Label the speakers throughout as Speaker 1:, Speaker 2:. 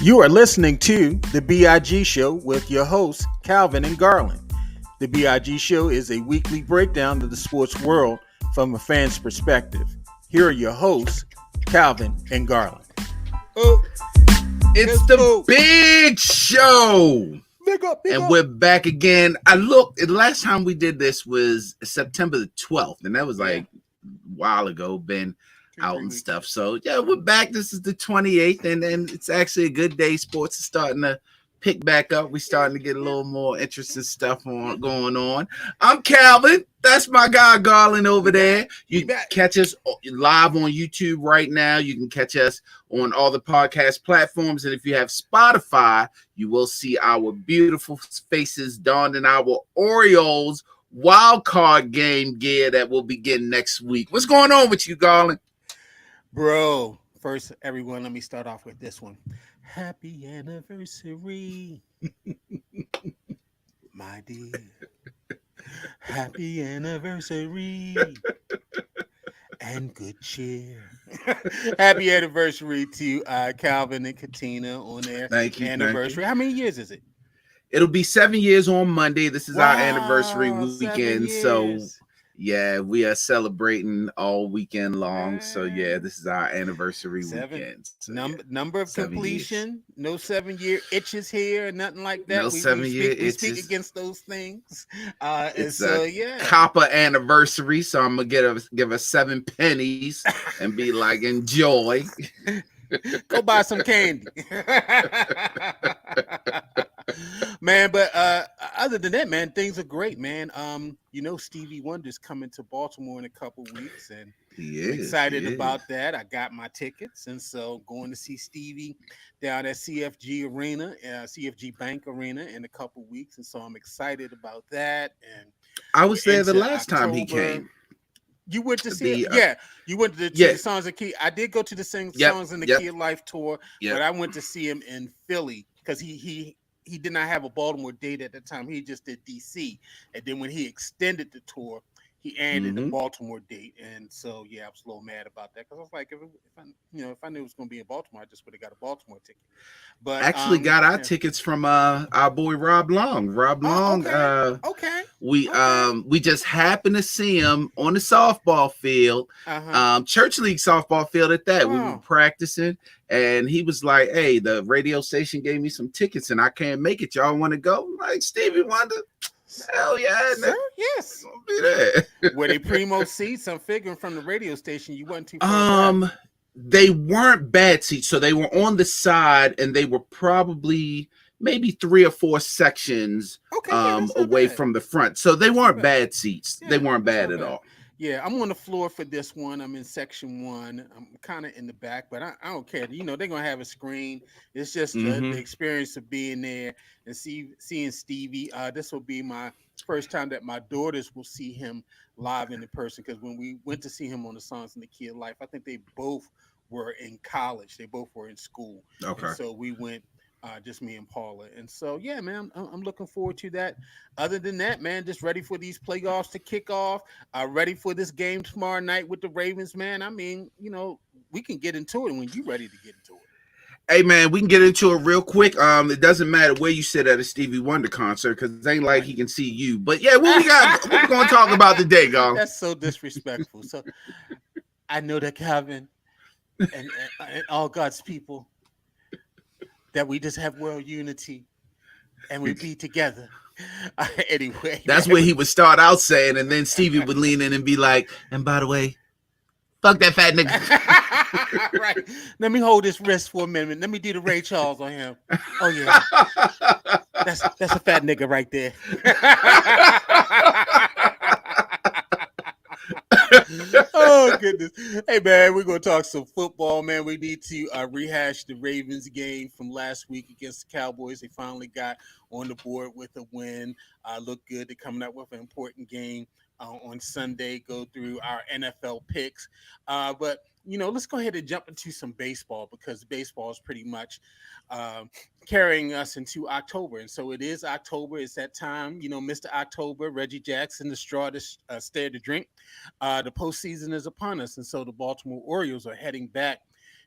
Speaker 1: You are listening to the B.I.G Show with your hosts, Calvin and Garland. The B.I.G Show is a weekly breakdown of the sports world from a fan's perspective. Here are your hosts, Calvin and Garland.
Speaker 2: Oh, it's the big show.
Speaker 1: Big up.
Speaker 2: We're back again. The last time we did this was September the 12th, and that was like a while ago, been out and stuff. So, yeah, we're back. This is the 28th, and it's actually a good day. Sports is starting to pick back up. We're starting to get a little more interesting stuff going on. I'm Calvin. That's my guy Garland over there. You can catch us live on YouTube right now. You can catch us on all the podcast platforms. And if you have Spotify, you will see our beautiful faces donned in our Orioles wild card game gear that will begin next week. What's going on with you, Garland?
Speaker 1: Bro, first, everyone, let me start off with this one. Happy anniversary, my dear. Happy anniversary and good cheer. Happy anniversary to Calvin and Katina on their anniversary.
Speaker 2: Thank you.
Speaker 1: How many years is it?
Speaker 2: It'll be 7 years on Monday. This is our anniversary weekend. So, yeah, we are celebrating all weekend long. So, yeah, this is our anniversary weekend. So,
Speaker 1: number of completion, no 7-year itches here, nothing like that.
Speaker 2: No 7-year itches.
Speaker 1: We speak against those things.
Speaker 2: It's a copper anniversary. So, I'm going to give her 7 pennies and be like, enjoy.
Speaker 1: Go buy some candy. Man, but other than that, man, things are great, man. Stevie Wonder's coming to Baltimore in a couple weeks, and I'm excited about that. I got my tickets, and so going to see Stevie down at CFG Bank Arena in a couple weeks, and so I'm excited about that. And
Speaker 2: I was there the last time he came.
Speaker 1: You went to see it? You went to the Songs of Key. I did go to the Songs in the Key of Life tour, but I went to see him in Philly because he did not have a Baltimore date at the time. He just did DC. And then when he extended the tour, he added a Baltimore date. And so, I was a little mad about that because I was like, if I knew it was going to be in Baltimore, I just would have got a Baltimore ticket. But
Speaker 2: actually got our tickets from our boy Rob Long. We just happened to see him on the softball field, church league softball field at that. We were practicing, and he was like, "Hey, the radio station gave me some tickets, and I can't make it. Y'all want to go?" I'm like, Stevie Wonder. Hell yeah,
Speaker 1: sir, yes.
Speaker 2: Be there.
Speaker 1: Were they primo seats? I'm figuring from the radio station you wasn't too far back.
Speaker 2: They weren't bad seats, so they were on the side, and they were probably maybe 3 or 4 sections away from the front. So they weren't bad seats. They weren't bad at all.
Speaker 1: Yeah, I'm on the floor for this one. I'm in section 1. I'm kind of in the back, but I don't care. They're going to have a screen. It's just the experience of being there and seeing Stevie. This will be my first time that my daughters will see him live in person, because when we went to see him on the Songs in the Key of Life, I think they both were in college. They both were in school.
Speaker 2: Okay.
Speaker 1: And so we went, just me and Paula. And so, yeah, man, I'm looking forward to that. Other than that, man, just ready for these playoffs to kick off. Ready for this game tomorrow night with the Ravens, man. I mean, we can get into it when you're ready to get into it.
Speaker 2: Hey, man, we can get into it real quick. It doesn't matter where you sit at a Stevie Wonder concert, because it ain't like he can see you. But, yeah, what we're going to talk about today, Garland?
Speaker 1: That's so disrespectful. So I know that Calvin and all God's people, that we just have world unity and we be together. Anyway.
Speaker 2: That's where he would start out saying, and then Stevie would lean in and be like, and by the way, fuck that fat nigga.
Speaker 1: Right. Let me hold his wrist for a minute. Let me do the Ray Charles on him. Oh, yeah. That's a fat nigga right there. Oh, goodness. Hey, man, we're going to talk some football, man. We need to rehash the Ravens game from last week against the Cowboys. They finally got on the board with a win. Look good. They're coming up with an important game on Sunday. Go through our NFL picks. But, let's go ahead and jump into some baseball, because baseball is pretty much carrying us into October. And so it is October. It's that time, Mr. October, Reggie Jackson, the straw to stare to drink. The postseason is upon us. And so the Baltimore Orioles are heading back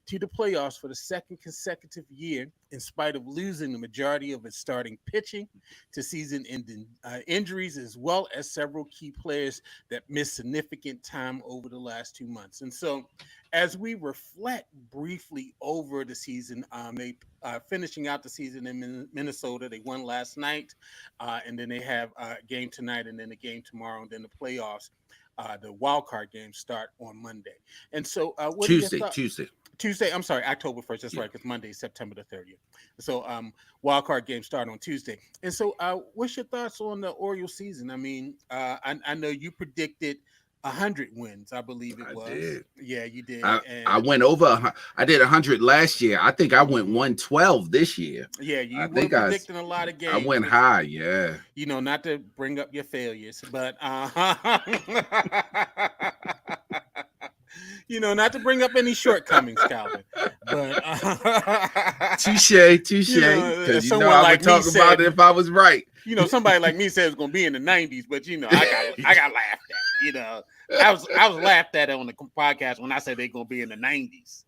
Speaker 1: to the playoffs for the second consecutive year, in spite of losing the majority of its starting pitching to season-ending injuries, as well as several key players that missed significant time over the last 2 months. And so, as we reflect briefly over the season, they finishing out the season in Minnesota. They won last night, and then they have a game tonight, and then a game tomorrow, and then the playoffs. The wild card games start on Monday. And so, what are your
Speaker 2: Tuesday,
Speaker 1: thoughts?
Speaker 2: Tuesday.
Speaker 1: Tuesday. I'm sorry, October 1st. That's
Speaker 2: Yeah,
Speaker 1: right, because Monday is September the 30th. So, wild card games start on Tuesday. And so, what's your thoughts on the Orioles season? I mean, I know you predicted 100 wins. I believe it
Speaker 2: I
Speaker 1: was.
Speaker 2: did.
Speaker 1: Yeah, you did.
Speaker 2: I
Speaker 1: And
Speaker 2: went over. I did 100 last year. I think I went 112 this year.
Speaker 1: yeah,
Speaker 2: I
Speaker 1: you were
Speaker 2: think I
Speaker 1: predicting a lot of
Speaker 2: I
Speaker 1: games,
Speaker 2: went
Speaker 1: which
Speaker 2: high. Yeah.
Speaker 1: not to bring up your failures, but not to bring up any shortcomings, Calvin. But
Speaker 2: Touche, touche.
Speaker 1: as
Speaker 2: Because
Speaker 1: someone
Speaker 2: I would
Speaker 1: like me
Speaker 2: talk about
Speaker 1: said,
Speaker 2: it if I was right.
Speaker 1: somebody like me said it's going to be in the 90s, but I got laughed at. I was laughed at on the podcast when I said they're going to be in the 90s.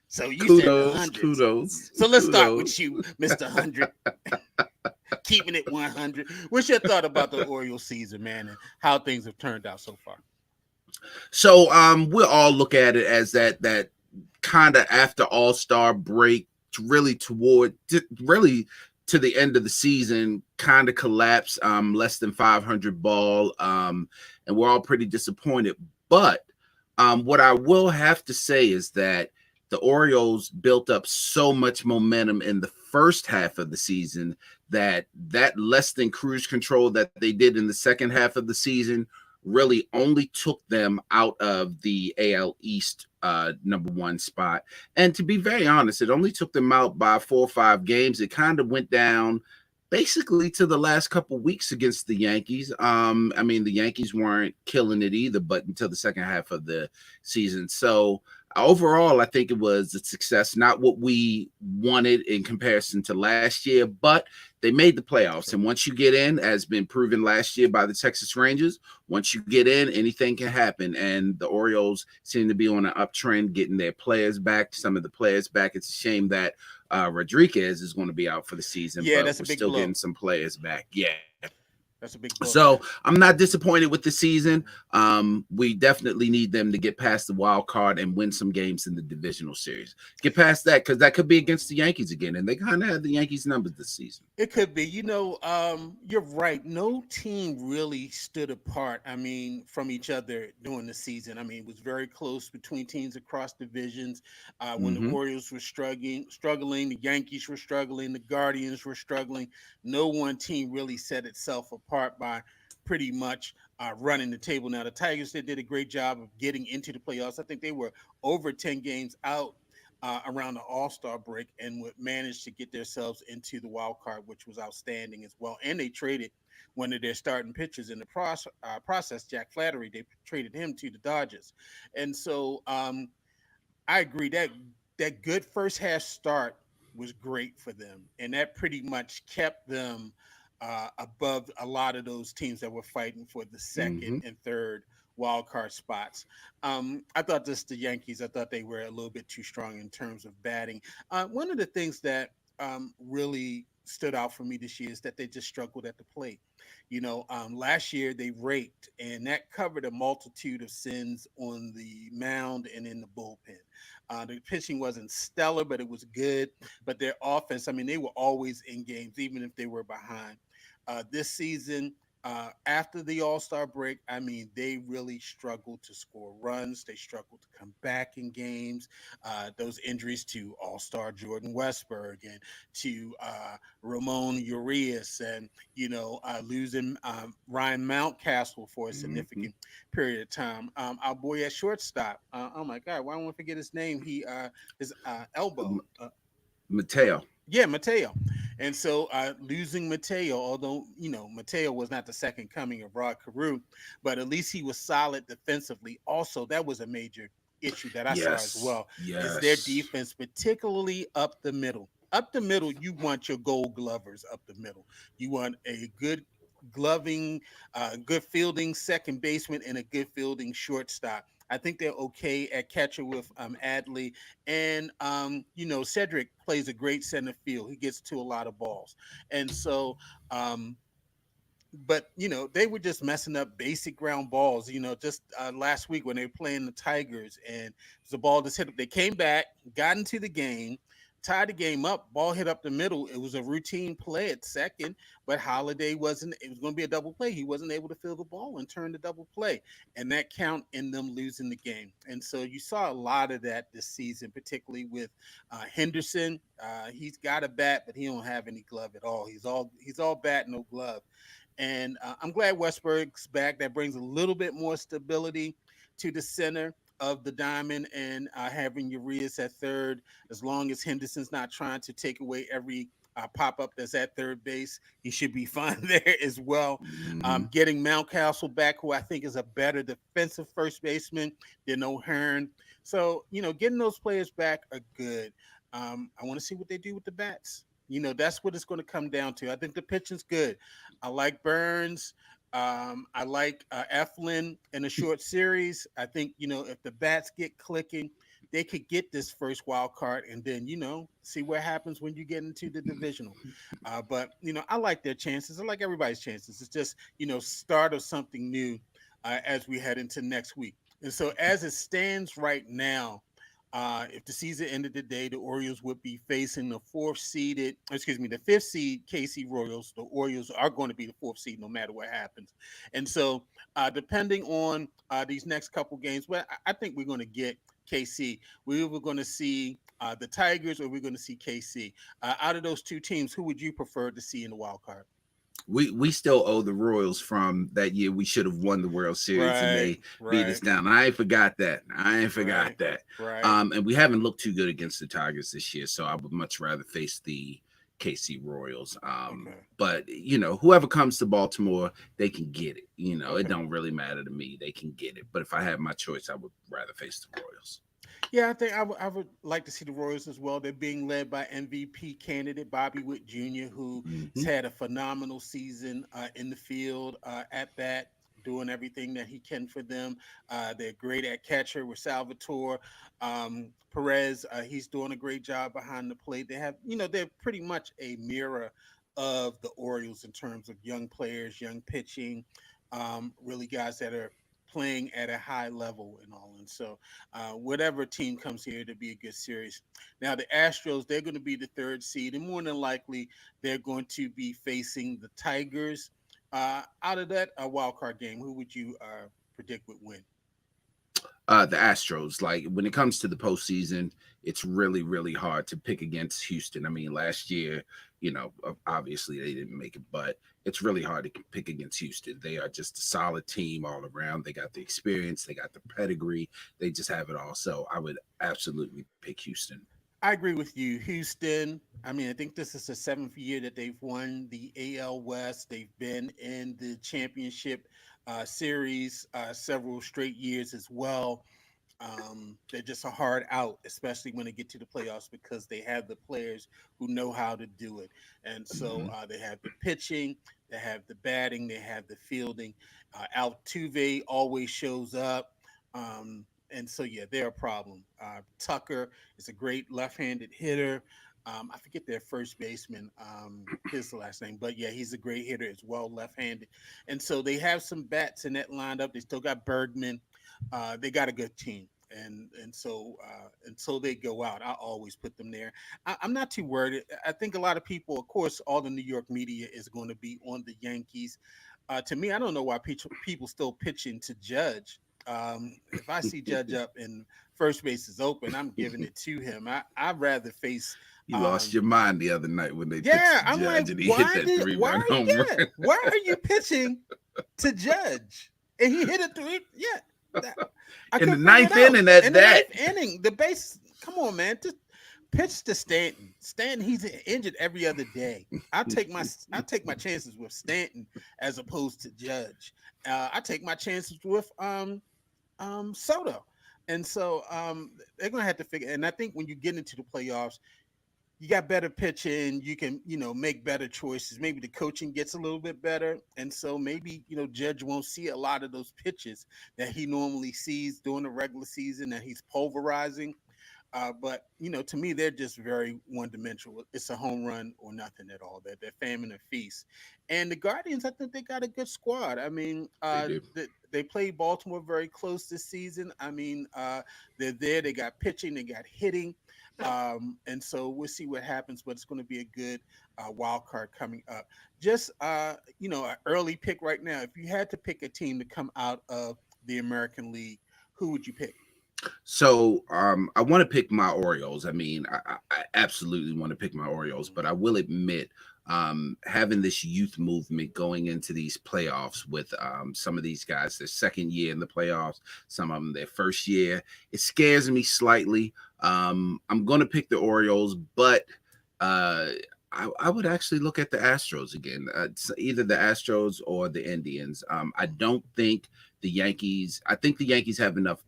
Speaker 1: So you said the
Speaker 2: Kudos,
Speaker 1: hundreds.
Speaker 2: kudos,
Speaker 1: So let's start
Speaker 2: kudos.
Speaker 1: with you, Mr. 100. Keeping it 100. What's your thought about the Orioles season, man, and how things have turned out so far?
Speaker 2: So we'll all look at it as that kind of after All-Star break, really to the end of the season, kind of collapse, less than 500 ball, and we're all pretty disappointed. But what I will have to say is that the Orioles built up so much momentum in the first half of the season that less than cruise control that they did in the second half of the season really only took them out of the AL East number one spot. And to be very honest, it only took them out by 4 or 5 games. It kind of went down basically to the last couple weeks against the Yankees. I mean, the Yankees weren't killing it either, but until the second half of the season. So overall, I think it was a success, not what we wanted in comparison to last year, but they made the playoffs. And once you get in, as been proven last year by the Texas Rangers, once you get in, anything can happen. And the Orioles seem to be on an uptrend, getting their players back, some of the players back. It's a shame that Rodriguez is going to be out for the season,
Speaker 1: Yeah,
Speaker 2: but
Speaker 1: that's a
Speaker 2: we're
Speaker 1: big
Speaker 2: still
Speaker 1: blow.
Speaker 2: getting some players back. Yeah.
Speaker 1: That's a big blow.
Speaker 2: So I'm not disappointed with the season. We definitely need them to get past the wild card and win some games in the divisional series. Get past that, because that could be against the Yankees again, and they kind of had the Yankees numbers this season.
Speaker 1: It could be. You're right. No team really stood apart, I mean, from each other during the season. I mean, it was very close between teams across divisions. When the
Speaker 2: Mm-hmm.
Speaker 1: Orioles were struggling, the Yankees were struggling, the Guardians were struggling. No one team really set itself apart by pretty much running the table. Now, the Tigers, they did a great job of getting into the playoffs. I think they were over 10 games out around the All Star break and would manage to get themselves into the wild card, which was outstanding as well. And they traded one of their starting pitchers in the process, Jack Flattery. They traded him to the Dodgers, and so I agree that good first half start was great for them, and that pretty much kept them above a lot of those teams that were fighting for the second
Speaker 2: Mm-hmm.
Speaker 1: and third wild card spots. I thought the Yankees. I thought they were a little bit too strong in terms of batting. One of the things that really stood out for me this year is that they just struggled at the plate. Last year they raked, and that covered a multitude of sins on the mound and in the bullpen. The pitching wasn't stellar, but it was good. But their offense, I mean, they were always in games, even if they were behind. This season, after the All Star break, I mean, they really struggled to score runs. They struggled to come back in games. Those injuries to All Star Jordan Westberg and to Ramon Urias, and losing Ryan Mountcastle for a
Speaker 2: Mm-hmm.
Speaker 1: significant period of time. Our boy at shortstop. Oh my God, why don't I forget his name? His elbow.
Speaker 2: Mateo.
Speaker 1: Yeah, Mateo. And so losing Mateo, although, Mateo was not the second coming of Rod Carew, but at least he was solid defensively. Also, that was a major issue that I saw as
Speaker 2: Yes.
Speaker 1: well, is their
Speaker 2: Yes.
Speaker 1: defense, particularly up the middle. Up the middle, you want your gold glovers up the middle. You want a good gloving, good fielding second baseman and a good fielding shortstop. I think they're okay at catcher with Adley, and Cedric plays a great center field. He gets to a lot of balls, and so. But they were just messing up basic ground balls. Just last week when they were playing the Tigers, and the ball just hit. They came back, got into the game, tied the game up. Ball hit up the middle. It was a routine play at second, but Holiday wasn't. It was going to be a double play. He wasn't able to fill the ball and turn the double play, and that count in them losing the game. And so you saw a lot of that this season, particularly with Henderson. He's got a bat, but he don't have any glove at all. He's all bat, no glove. And I'm glad Westberg's back. That brings a little bit more stability to the center of the diamond, and having Urias at third, as long as Henderson's not trying to take away every pop up that's at third base, he should be fine there as well.
Speaker 2: Mm-hmm.
Speaker 1: Getting Mountcastle back, who I think is a better defensive first baseman than O'Hearn. So, getting those players back are good. I want to see what they do with the bats. That's what it's going to come down to. I think the pitching's good. I like Burns. I like Eflin in a short series. I think, if the bats get clicking, they could get this first wild card and then, see what happens when you get into the divisional. But, I like their chances. I like everybody's chances. It's just, start of something new as we head into next week. And so as it stands right now, if the season ended today, the Orioles would be facing the fifth seed KC Royals. The Orioles are going to be the fourth seed no matter what happens. And so, depending on these next couple games, well, I think we're going to get KC. We're going to see the Tigers, or we're going to see KC. Out of those two teams, who would you prefer to see in the wild card?
Speaker 2: We still owe the Royals from that year. We should have won the World Series and
Speaker 1: Right,
Speaker 2: they beat us down. I ain't forgot that.
Speaker 1: right.
Speaker 2: And we haven't looked too good against the Tigers this year, so I would much rather face the KC Royals.
Speaker 1: Okay,
Speaker 2: But whoever comes to Baltimore, they can get it. It
Speaker 1: okay.
Speaker 2: don't really matter to me. They can get it. But if I had my choice, I would rather face the Royals.
Speaker 1: Yeah, I think I would like to see the Royals as well. They're being led by MVP candidate Bobby Witt Jr., who has
Speaker 2: Mm-hmm.
Speaker 1: had a phenomenal season in the field, at bat, doing everything that he can for them. They're great at catcher with Salvatore Perez. He's doing a great job behind the plate. They're pretty much a mirror of the Orioles in terms of young players, young pitching, really guys that are playing at a high level and all. And so whatever team comes here to be a good series. Now, the Astros, they're going to be the third seed, and more than likely, they're going to be facing the Tigers. Out of that wild card game, who would you predict would win?
Speaker 2: The Astros. Like when it comes to the postseason, it's really, really hard to pick against Houston. I mean, last year, obviously they didn't make it, but it's really hard to pick against Houston. They are just a solid team all around. They got the experience, they got the pedigree, they just have it all. So I would absolutely pick Houston.
Speaker 1: I agree with you. Houston, I mean, I think this is the seventh year that they've won the AL West. They've been in the championship series several straight years as well. They're just a hard out, especially when they get to the playoffs, because they have the players who know how to do it. And so
Speaker 2: Mm-hmm.
Speaker 1: they have the pitching, they have the batting, they have the fielding. Altuve always shows up. And so, yeah, they're a problem. Tucker is a great left handed hitter. I forget their first baseman, his last name, but yeah, he's a great hitter as well, left handed. And so they have some bats in that lineup. They still got Bergman. They got a good team, and so until they go out, I always put them there. I'm not too worried. I think a lot of people, of course, all the New York media is going to be on the Yankees. To me, I don't know why people still pitching to Judge. If I see Judge up and first base is open, I'm giving it to him. I'd rather face.
Speaker 2: You lost
Speaker 1: Um,
Speaker 2: your mind the other night when they pitched
Speaker 1: yeah,
Speaker 2: the
Speaker 1: I'm like,
Speaker 2: Judge and he hit that
Speaker 1: why
Speaker 2: 3-run
Speaker 1: are you
Speaker 2: home
Speaker 1: yeah,
Speaker 2: run.
Speaker 1: why are you pitching to Judge? And he hit it through. Yeah, that, I
Speaker 2: In the
Speaker 1: couldn't figure it
Speaker 2: ninth
Speaker 1: out.
Speaker 2: inning at
Speaker 1: In the
Speaker 2: that.
Speaker 1: ninth inning, the base. Come on, man. Just pitch to Stanton. Stanton, he's injured every other day. I take my chances with Stanton as opposed to Judge. I take my chances with Soto. And so they're gonna have to figure. And I think when you get into the playoffs, you got better pitching, you can, make better choices. Maybe the coaching gets a little bit better. And so maybe, Judge won't see a lot of those pitches that he normally sees during the regular season that he's pulverizing. But to me, they're just very one dimensional. It's a home run or nothing at all. They're famine and feast. And the Guardians, I think they got a good squad. I mean,
Speaker 2: They do.
Speaker 1: they played Baltimore very close this season. I mean, they're there. They got pitching. They got hitting. And so we'll see what happens. But it's going to be a good wild card coming up. Just an early pick right now. If you had to pick a team to come out of the American League, who would you pick?
Speaker 2: So I want to pick my Orioles. I mean, I absolutely want to pick my Orioles, but I will admit, having this youth movement going into these playoffs with some of these guys, their second year in the playoffs, some of them their first year, it scares me slightly. I'm going to pick the Orioles, but I would actually look at the Astros again, either the Astros or the Indians. I don't think the Yankees. I think the Yankees have enough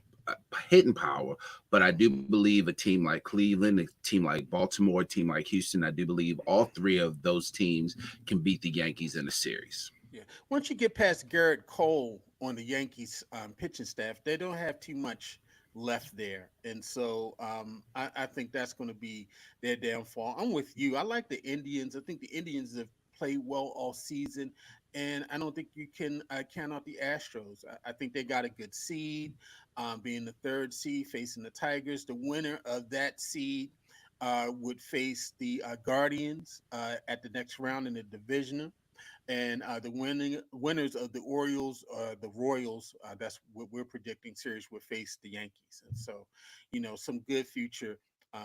Speaker 2: hitting power, but I do believe a team like Cleveland, a team like Baltimore, a team like Houston, I do believe all three of those teams can beat the Yankees in a series.
Speaker 1: Yeah. Once you get past Garrett Cole on the Yankees pitching staff, they don't have too much left there. And so I think that's going to be their downfall. I'm with you. I like the Indians. I think the Indians have played well all season. And I don't think you can count out the Astros. I think they got a good seed, being the third seed facing the Tigers. The winner of that seed would face the Guardians at the next round in the division, and the winners of the Orioles, the Royals, that's what we're predicting series will face the Yankees. And so, some good future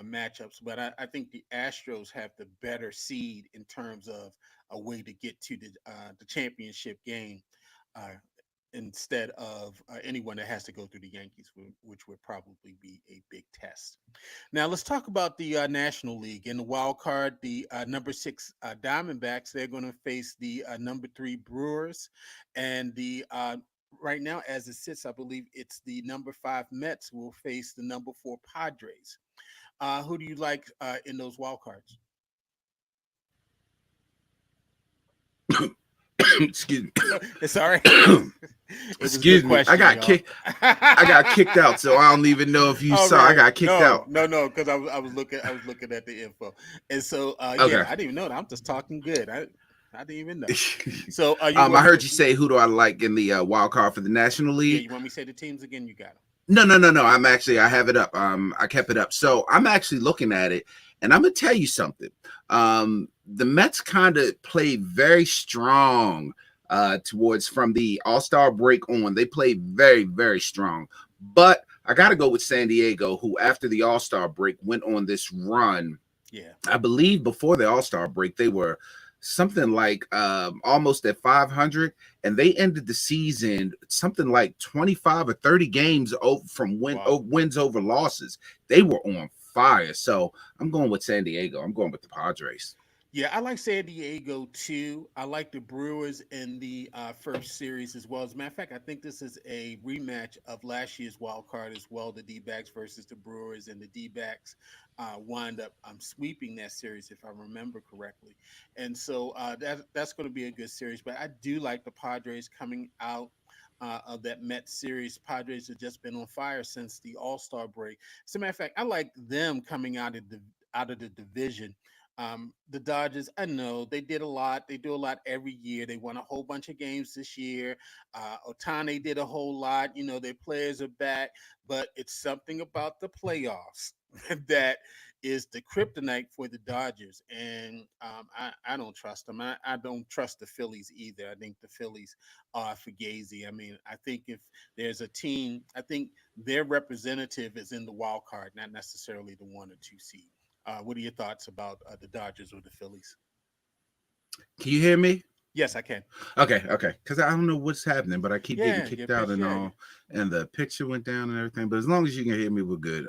Speaker 1: matchups. But I think the Astros have the better seed in terms of a way to get to the championship game. Uh, Instead of anyone that has to go through the Yankees, which would probably be a big test. Now let's talk about the National League. In the wild card, the number six Diamondbacks, they're going to face the number three Brewers, and the right now, as it sits, I believe it's the number five Mets will face the number four Padres. Who do you like in those wild cards?
Speaker 2: Excuse me.
Speaker 1: Sorry, it was a
Speaker 2: Excuse
Speaker 1: good
Speaker 2: me.
Speaker 1: question, y'all.
Speaker 2: I got kicked out, so I don't even know if you
Speaker 1: All
Speaker 2: saw. I
Speaker 1: right.
Speaker 2: got kicked out.
Speaker 1: No, because I was looking at the info, and so
Speaker 2: Okay.
Speaker 1: yeah, I didn't even know that. I'm just talking good. I didn't even know. So you
Speaker 2: I
Speaker 1: want me
Speaker 2: heard
Speaker 1: to?
Speaker 2: you say who do I like in the wild card for the National
Speaker 1: Yeah,
Speaker 2: League?
Speaker 1: you want me to say the teams again? You got them.
Speaker 2: No. I have it up. I kept it up. So I'm actually looking at it, and I'm gonna tell you something. The Mets kind of played very strong towards from the All-Star break on. They played very, very strong. But I got to go with San Diego, who after the All-Star break went on this run.
Speaker 1: Yeah.
Speaker 2: I believe before the All-Star break, they were something like almost at 500, and they ended the season something like 25 or 30 games over from
Speaker 1: Wow.
Speaker 2: wins over losses. They were on fire. So I'm going with San Diego. I'm going with the Padres.
Speaker 1: Yeah, I like San Diego too. I like the Brewers in the first series as well. As a matter of fact, I think this is a rematch of last year's wild card as well, the D backs versus the Brewers, and the D backs wind up sweeping that series, if I remember correctly. And so that's going to be a good series. But I do like the Padres coming out. Of that Mets series, Padres have just been on fire since the All Star break. As a matter of fact, I like them coming out of the division. The Dodgers, I know they did a lot. They do a lot every year. They won a whole bunch of games this year. Ohtani did a whole lot. Their players are back, but it's something about the playoffs that is the kryptonite for the Dodgers. And I don't trust them. I don't trust the Phillies either. I think the Phillies are fugazi. I mean, I think if there's a team, I think their representative is in the wild card, not necessarily the one or two seed. What are your thoughts about the Dodgers or the Phillies?
Speaker 2: Can you hear me?
Speaker 1: Yes, I can.
Speaker 2: Okay. Because I don't know what's happening, but I keep getting
Speaker 1: Yeah, your
Speaker 2: kicked out
Speaker 1: pitch.
Speaker 2: and
Speaker 1: Yeah.
Speaker 2: all, and the picture went down and everything. But as long as you can hear me, we're good.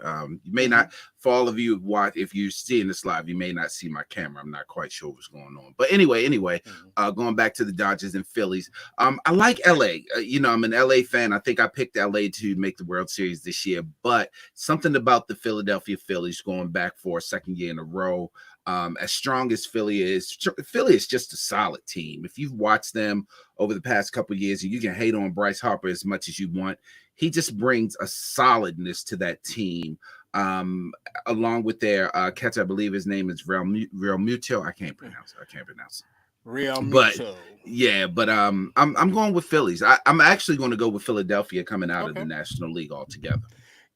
Speaker 2: You may
Speaker 1: Hmm.
Speaker 2: not, for all of you watch, if you're seeing this live, you may not see my camera. I'm not quite sure what's going on. But anyway,
Speaker 1: Hmm.
Speaker 2: going back to the Dodgers and Phillies. I like LA. I'm an LA fan. I think I picked LA to make the World Series this year, but something about the Philadelphia Phillies going back for a second year in a row. As strong as Philly is just a solid team. If you've watched them over the past couple of years, and you can hate on Bryce Harper as much as you want, he just brings a solidness to that team. Um, Along with their catcher, I believe his name is Real Muto. I can't pronounce it.
Speaker 1: Real
Speaker 2: But
Speaker 1: Muto.
Speaker 2: yeah, but I'm going with Phillies. I'm actually going to go with Philadelphia coming out of the
Speaker 1: Okay.
Speaker 2: National League altogether.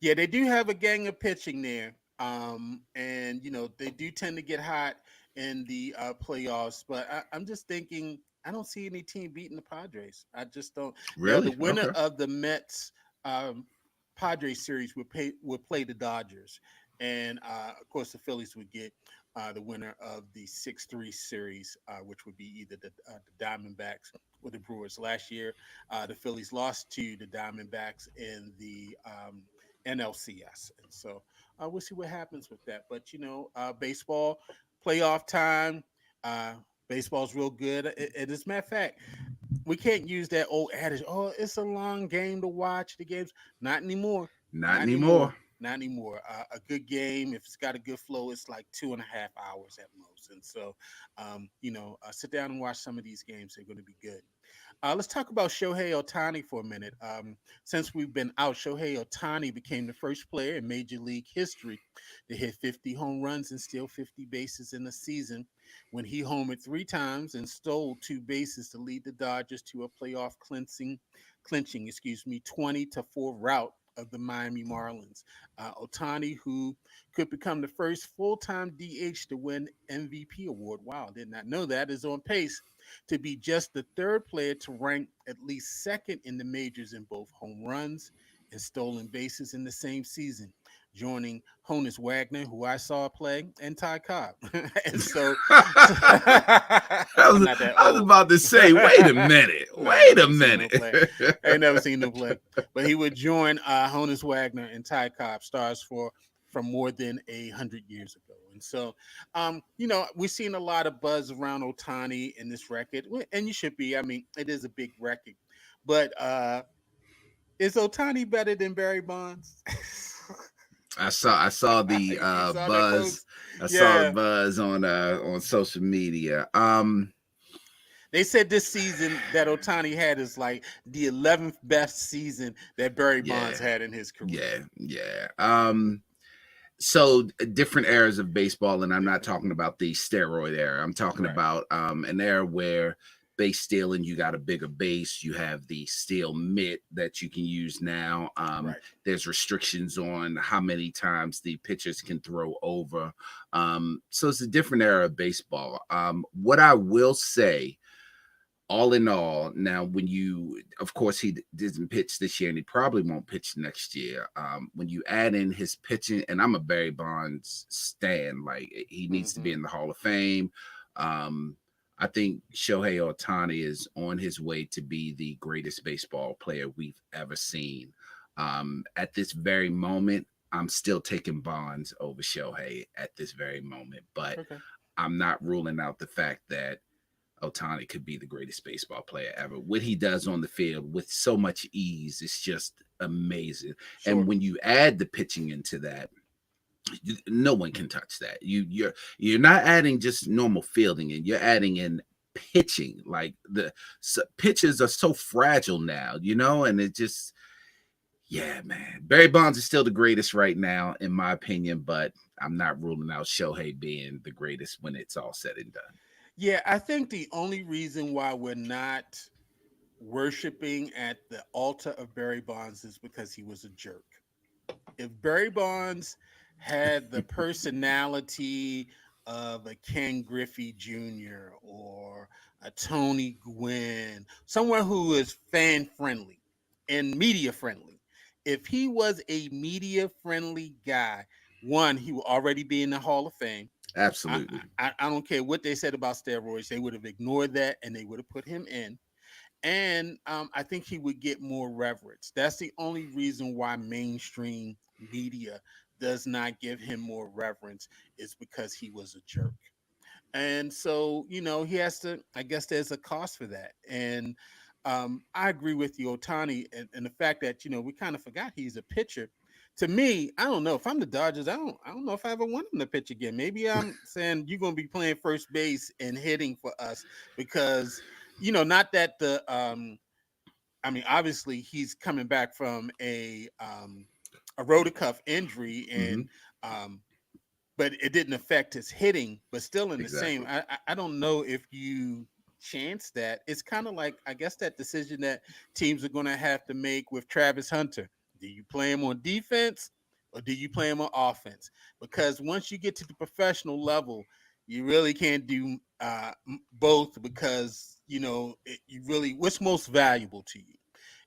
Speaker 1: Yeah, they do have a gang of pitching there. And they do tend to get hot in the playoffs. But I'm just thinking, I don't see any team beating the Padres. I just don't. Now, the
Speaker 2: Really?
Speaker 1: winner
Speaker 2: Okay.
Speaker 1: of the Mets Padres series would play the Dodgers, and of course the Phillies would get the winner of the 6-3 series, which would be either the Diamondbacks or the Brewers. Last year, the Phillies lost to the Diamondbacks in the NLCS. And so we'll see what happens with that. But baseball playoff time. Uh, Baseball's real good. And as a matter of fact, we can't use that old adage. Oh, it's a long game to watch. The games not anymore.
Speaker 2: Not
Speaker 1: Not anymore.
Speaker 2: anymore.
Speaker 1: Not anymore. A good game, if it's got a good flow, it's like 2.5 hours at most. And so, sit down and watch some of these games. They're going to be good. Let's talk about Shohei Ohtani for a minute. Since we've been out, Shohei Ohtani became the first player in Major League history to hit 50 home runs and steal 50 bases in a season when he homered 3 times and stole 2 bases to lead the Dodgers to a playoff clinching, 20-4 rout of the Miami Marlins. Ohtani, who could become the first full-time DH to win MVP award. Wow, did not know that. Is on pace to be just the third player to rank at least second in the majors in both home runs and stolen bases in the same season, joining Honus Wagner, who I saw play, and Ty Cobb. And so, I'm not that
Speaker 2: I was
Speaker 1: old.
Speaker 2: about to say, wait a minute,
Speaker 1: No, I ain't
Speaker 2: wait a
Speaker 1: never seen no
Speaker 2: minute.
Speaker 1: play. I ain't never seen no play. But he would join Honus Wagner and Ty Cobb, stars from more than 100 years ago. And so, we've seen a lot of buzz around Otani in this record, and you should be. I mean, it is a big record. But is Otani better than Barry Bonds?
Speaker 2: I saw the
Speaker 1: You saw that,
Speaker 2: buzz.
Speaker 1: folks?
Speaker 2: I saw the
Speaker 1: Yeah.
Speaker 2: buzz on social media.
Speaker 1: They said this season that Otani had is like the 11th best season that Barry Bonds
Speaker 2: Yeah,
Speaker 1: had in his career.
Speaker 2: yeah. So different eras of baseball, and I'm not talking about the steroid era. I'm talking
Speaker 1: Right.
Speaker 2: about an era where base stealing, you got a bigger base, you have the steel mitt that you can use now.
Speaker 1: Right.
Speaker 2: There's restrictions on how many times the pitchers can throw over. So it's a different era of baseball. What I will say, all in all, now when you, of course, he didn't pitch this year, and he probably won't pitch next year. When you add in his pitching, and I'm a Barry Bonds stan, like he needs to be
Speaker 1: Mm-hmm.
Speaker 2: in the Hall of Fame. Um, I think Shohei Ohtani is on his way to be the greatest baseball player we've ever seen. At this very moment, I'm still taking Bonds over Shohei at this very moment, but
Speaker 1: Okay.
Speaker 2: I'm not ruling out the fact that Ohtani could be the greatest baseball player ever. What he does on the field with so much ease is just amazing. And
Speaker 1: Sure.
Speaker 2: when you add the pitching into that, no one can touch that. You're not adding just normal fielding, and you're adding in pitching. Like pitches are so fragile now, and it just, yeah, man. Barry Bonds is still the greatest right now, in my opinion, but I'm not ruling out Shohei being the greatest when it's all said and done.
Speaker 1: Yeah, I think the only reason why we're not worshiping at the altar of Barry Bonds is because he was a jerk. If Barry Bonds had the personality of a Ken Griffey Jr. or a Tony Gwynn, someone who is fan friendly and media friendly, if he was a media friendly guy, one, he would already be in the Hall of Fame. I,
Speaker 2: Absolutely.
Speaker 1: I don't care what they said about steroids, they would have ignored that and they would have put him in. And I think he would get more reverence. That's the only reason why mainstream media does not give him more reverence, is because he was a jerk. And so, he has to, I guess there's a cost for that. And I agree with you, Otani, and the fact that, we kind of forgot he's a pitcher. to me, I don't know. If I'm the Dodgers, I don't know if I ever want him to pitch again. Maybe I'm saying you're gonna be playing first base and hitting for us because not that the I mean, obviously he's coming back from a rotor cuff injury,
Speaker 2: Hmm.
Speaker 1: and but it didn't affect his hitting. But still, in the same,
Speaker 2: Exactly.
Speaker 1: I don't know if you chance that. It's kind of like, I guess, that decision that teams are going to have to make with Travis Hunter. Do you play him on defense or do you play him on offense? Because once you get to the professional level, you really can't do both, because you really, what's most valuable to you?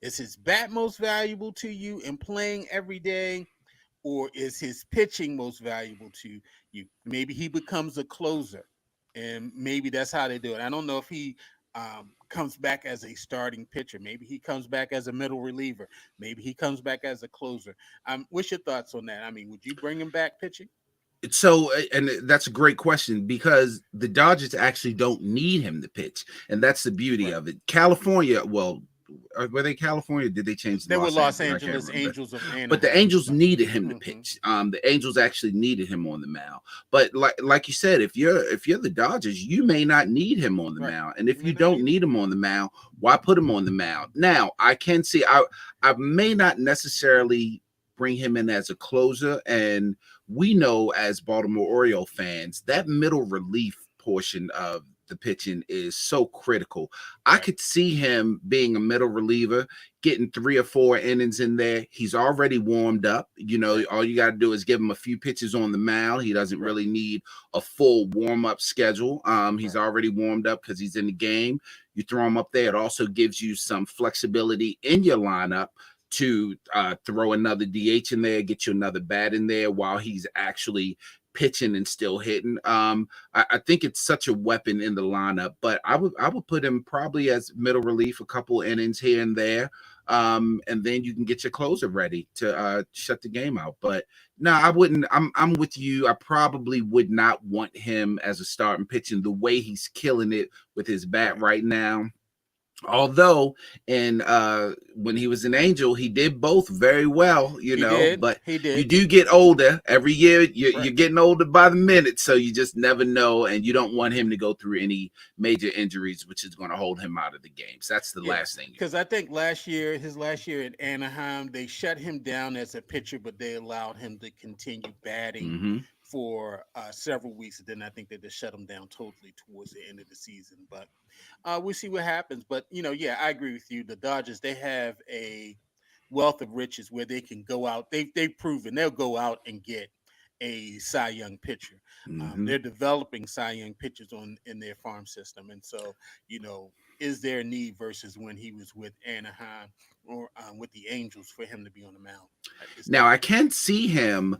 Speaker 1: Is his bat most valuable to you in playing every day, or is his pitching most valuable to you? Maybe he becomes a closer, and maybe that's how they do it. I don't know if he comes back as a starting pitcher. Maybe he comes back as a middle reliever. Maybe he comes back as a closer. What's your thoughts on that? I mean, would you bring him back pitching?
Speaker 2: So, and that's a great question because the Dodgers actually don't need him to pitch, and that's the beauty
Speaker 1: Right.
Speaker 2: of it. California, well, were they California? Did they change to
Speaker 1: They were
Speaker 2: Los
Speaker 1: Los
Speaker 2: Angeles? I can't
Speaker 1: Angeles
Speaker 2: remember.
Speaker 1: Angels of
Speaker 2: But the
Speaker 1: Anaheim.
Speaker 2: Angels
Speaker 1: So,
Speaker 2: needed him to
Speaker 1: mhm.
Speaker 2: pitch. The Angels actually needed him on the mound. But like you said, if you're the Dodgers, you may not need him on the
Speaker 1: Right.
Speaker 2: mound. And if
Speaker 1: You may
Speaker 2: you
Speaker 1: not
Speaker 2: don't
Speaker 1: need him.
Speaker 2: need him on the mound, why put him on the mound? Now I can see I may not necessarily bring him in as a closer, and we know as Baltimore Oriole fans that middle relief portion of the pitching is so critical. I
Speaker 1: Right.
Speaker 2: could see him being a middle reliever, getting 3 or 4 innings in there. He's already warmed up.
Speaker 1: Right.
Speaker 2: All you got to do is give him a few pitches on the mound. He doesn't
Speaker 1: Right.
Speaker 2: really need a full warm up schedule. He's
Speaker 1: Right.
Speaker 2: already warmed up because he's in the game. You throw him up there. It also gives you some flexibility in your lineup to throw another DH in there, get you another bat in there while he's actually pitching and still hitting. I think it's such a weapon in the lineup, but I would put him probably as middle relief, a couple innings here and there. And then you can get your closer ready to shut the game out. But no, I wouldn't. I'm with you. I probably would not want him as a starting pitching the way he's killing it with his bat
Speaker 1: Right.
Speaker 2: right now. Although, and when he was an Angel, he did both very well,
Speaker 1: He did.
Speaker 2: but
Speaker 1: He
Speaker 2: you
Speaker 1: did.
Speaker 2: do get older every year. You're
Speaker 1: Right.
Speaker 2: getting older by the minute, so you just never know, and you don't want him to go through any major injuries, which is going to hold him out of the games. That's the
Speaker 1: Yeah,
Speaker 2: last thing you
Speaker 1: because I think his last year at Anaheim, they shut him down as a pitcher, but they allowed him to continue batting
Speaker 2: want. Hmm.
Speaker 1: for several weeks. And then I think they just shut him down totally towards the end of the season. But we'll see what happens. But yeah, I agree with you. The Dodgers, they have a wealth of riches where they can go out. They've proven they'll go out and get a Cy Young pitcher.
Speaker 2: Hmm.
Speaker 1: They're developing Cy Young pitchers in their farm system, and so is there a need versus when he was with Anaheim or with the Angels for him to be on the mound? It's
Speaker 2: Now I
Speaker 1: definitely not.
Speaker 2: can see him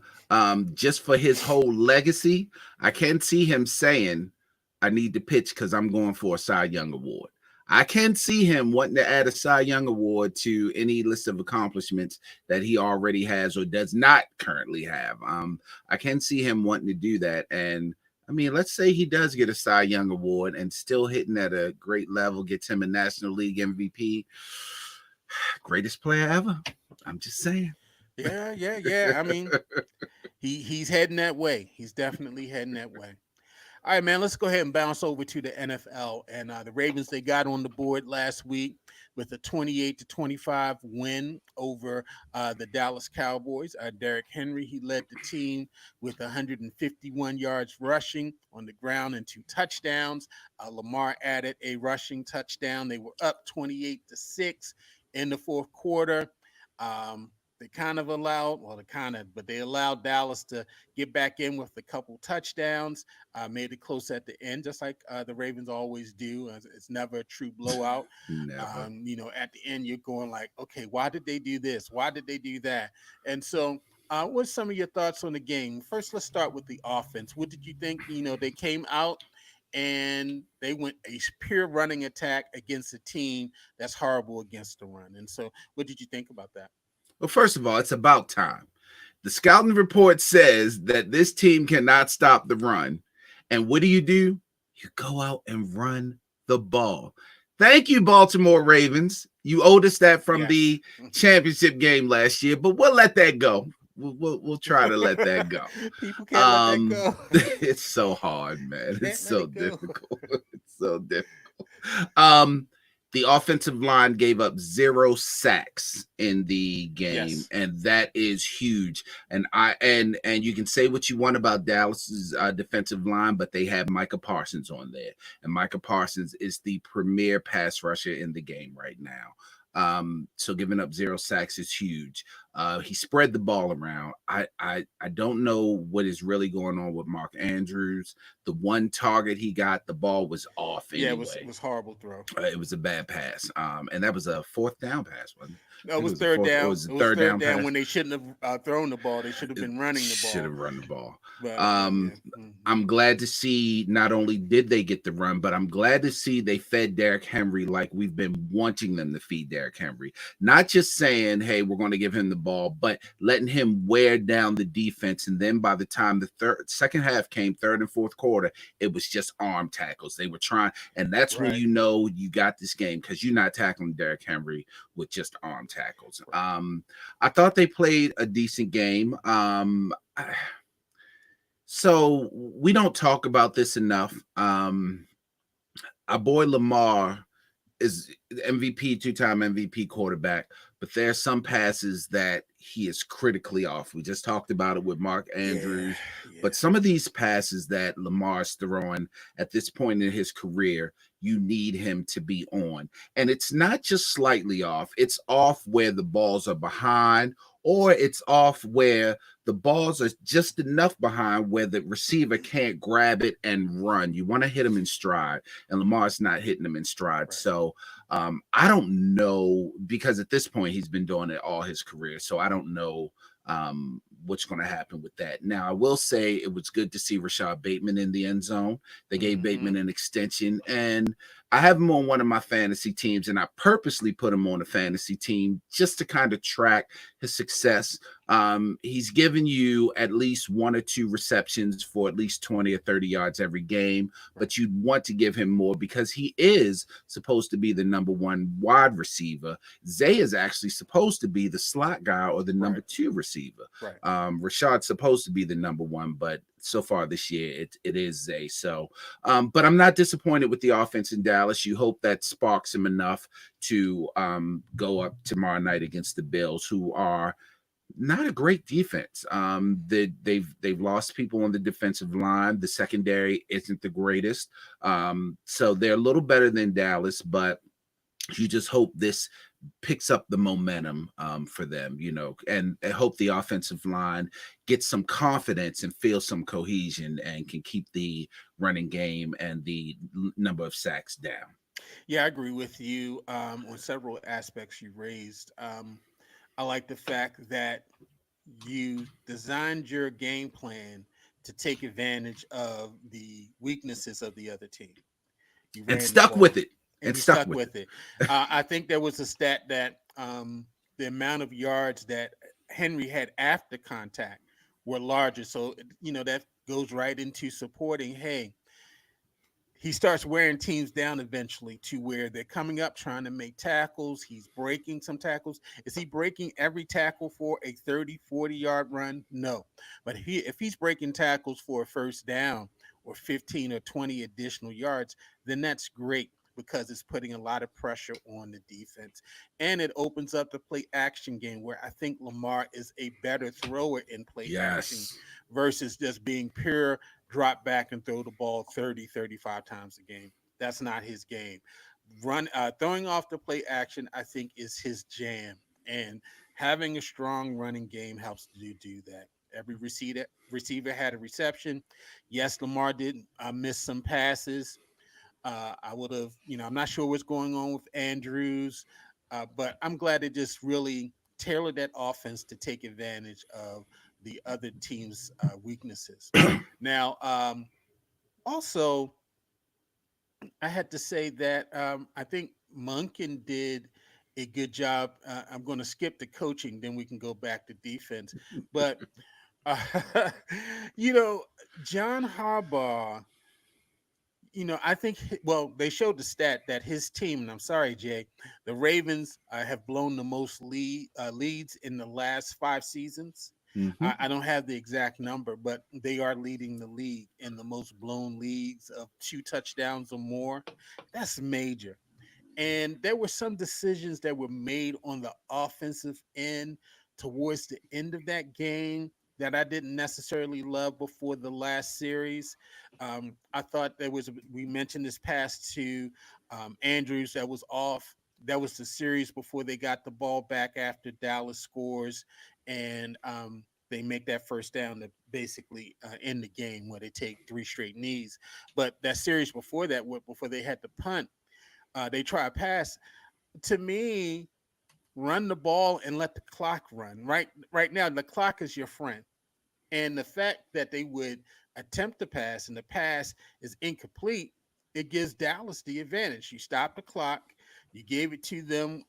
Speaker 2: just for his whole legacy. I can see him saying, "I need to pitch because I'm going for a Cy Young award." I can see him wanting to add a Cy Young award to any list of accomplishments that he already has or does not currently have. I can see him wanting to do that. And I mean, let's say he does get a Cy Young award and still hitting at a great level, gets him a National League MVP. Greatest player ever. I'm just saying.
Speaker 1: Yeah, yeah, yeah. I mean, he's heading that way. He's definitely heading that way. All right, man, let's go ahead and bounce over to the NFL. And the Ravens, they got on the board last week with a 28-25 win over the Dallas Cowboys. Derrick Henry, he led the team with 151 yards rushing on the ground and 2 touchdowns. Lamar added a rushing touchdown. They were up 28-6 in the fourth quarter. Um, they kind of allowed, well, but they allowed Dallas to get back in with a couple touchdowns, made it close at the end, just like the Ravens always do. It's never a true blowout.
Speaker 2: Never.
Speaker 1: At the end, you're going like, okay, why did they do this? Why did they do that? And so, what's some of your thoughts on the game? First, let's start with the offense. What did you think? They came out and they went a pure running attack against a team that's horrible against the run. And so, what did you think about that?
Speaker 2: Well, first of all, it's about time. The scouting report says that this team cannot stop the run. And what do? You go out and run the ball. Thank you, Baltimore Ravens. You owed us that from
Speaker 1: Yes.
Speaker 2: the championship game last year, but we'll let that go. we'll try to let that go.
Speaker 1: People can't let that go.
Speaker 2: It's so hard, man. It's
Speaker 1: Can't let
Speaker 2: so
Speaker 1: it go.
Speaker 2: difficult. It's so difficult. Um, the offensive line gave up 0 sacks in the game,
Speaker 1: Yes.
Speaker 2: and that is huge. And you can say what you want about Dallas's defensive line, but they have Micah Parsons on there, and Micah Parsons is the premier pass rusher in the game right now. So giving up 0 sacks is huge. He spread the ball around. I don't know what is really going on with Mark Andrews. The one target he got, the ball was off
Speaker 1: Yeah, it
Speaker 2: anyway.
Speaker 1: was horrible throw.
Speaker 2: It was a bad pass. And that was a fourth down pass, wasn't it? I
Speaker 1: No, it
Speaker 2: think it
Speaker 1: was
Speaker 2: was a
Speaker 1: third
Speaker 2: fourth, or
Speaker 1: down.
Speaker 2: was
Speaker 1: It
Speaker 2: it
Speaker 1: was
Speaker 2: third
Speaker 1: third
Speaker 2: down
Speaker 1: down
Speaker 2: pass?
Speaker 1: when they shouldn't have thrown the ball. They should have
Speaker 2: It
Speaker 1: been running the
Speaker 2: should
Speaker 1: ball.
Speaker 2: have run the ball.
Speaker 1: But yeah.
Speaker 2: I'm glad to see not only did they get the run, but I'm glad to see they fed Derrick Henry like we've been wanting them to feed Derrick Henry. Not just saying, hey, we're going to give him the ball, but letting him wear down the defense. And then by the time the second half came, third and fourth quarter, it was just arm tackles. They were trying, and that's when
Speaker 1: Right.
Speaker 2: you know you got this game because you're not tackling Derrick Henry with just arm tackles. I thought they played a decent game. So we don't talk about this enough. Our boy Lamar is MVP, two-time MVP quarterback, but there are some passes that he is critically off. We just talked about it with Mark
Speaker 1: Yeah.
Speaker 2: Andrews,
Speaker 1: Yeah.
Speaker 2: but some of these passes that Lamar's throwing at this point in his career, you need him to be on. And it's not just slightly off, it's off where the balls are behind, or it's off where the balls are just enough behind where the receiver can't grab it and run. You want to hit him in stride, and Lamar's not hitting him in stride.
Speaker 1: Right.
Speaker 2: So I don't know, because at this point he's been doing it all his career. So I don't know what's going to happen with that. Now, I will say it was good to see Rashad Bateman in the end zone. They gave Bateman an extension, and I have him on one of my fantasy teams, and I purposely put him on a fantasy team just to kind of track his success. He's given you at least 1 or 2 receptions for at least 20 or 30 yards every game, but you'd want to give him more because he is supposed to be the number 1 wide receiver. Zay is actually supposed to be the slot guy or the number 2 receiver.
Speaker 1: Right.
Speaker 2: Rashad's supposed to be the number 1, but so far this year it is Zay. So, but I'm not disappointed with the offense in Dallas. You hope that sparks him enough to go up tomorrow night against the Bills, who are not a great defense. They've lost people on the defensive line. The secondary isn't the greatest. So they're a little better than Dallas, but you just hope this picks up the momentum for them, and I hope the offensive line gets some confidence and feels some cohesion and can keep the running game and the number of sacks down.
Speaker 1: Yeah, I agree with you on several aspects you raised. I like the fact that you designed your game plan to take advantage of the weaknesses of the other team. You
Speaker 2: And
Speaker 1: ran the
Speaker 2: stuck
Speaker 1: ball
Speaker 2: with it.
Speaker 1: and
Speaker 2: And
Speaker 1: you
Speaker 2: stuck
Speaker 1: stuck
Speaker 2: with
Speaker 1: with
Speaker 2: it.
Speaker 1: it. I think there was a stat that the amount of yards that Henry had after contact were larger. So, that goes right into supporting, hey, he starts wearing teams down eventually to where they're coming up trying to make tackles. He's breaking some tackles. Is he breaking every tackle for a 30, 40-yard run? No. But if he's breaking tackles for a first down or 15 or 20 additional yards, then that's great because it's putting a lot of pressure on the defense. And it opens up the play action game where I think Lamar is a better thrower in play action
Speaker 2: Yes.
Speaker 1: versus just being pure drop back and throw the ball 30, 35 times a game. That's not his game. Throwing off the play action, I think, is his jam. And having a strong running game helps to do that. Every receiver had a reception. Yes, Lamar did miss some passes. I would have, I'm not sure what's going on with Andrews, but I'm glad they just really tailored that offense to take advantage of the other team's weaknesses. Now, also, I had to say that I think Munkin did a good job. I'm going to skip the coaching, then we can go back to defense. But, uh, you know, John Harbaugh, I think, well, they showed the stat that his team, and I'm sorry, Jay, the Ravens have blown the most leads in the last 5 seasons.
Speaker 2: Mm-hmm.
Speaker 1: I don't have the exact number, but they are leading the league in the most blown leagues of 2 touchdowns or more. That's major. And there were some decisions that were made on the offensive end towards the end of that game that I didn't necessarily love before the last series. I thought there was, we mentioned this pass to Andrews that was off. That was the series before they got the ball back after Dallas scores, and they make that first down to basically end the game where they take 3 straight knees. But that series before that, before they had to punt, they try a pass. To me, run the ball and let the clock run. Right now, the clock is your friend, and the fact that they would attempt the pass and the pass is incomplete, it gives Dallas the advantage. You stop the clock, you gave it to them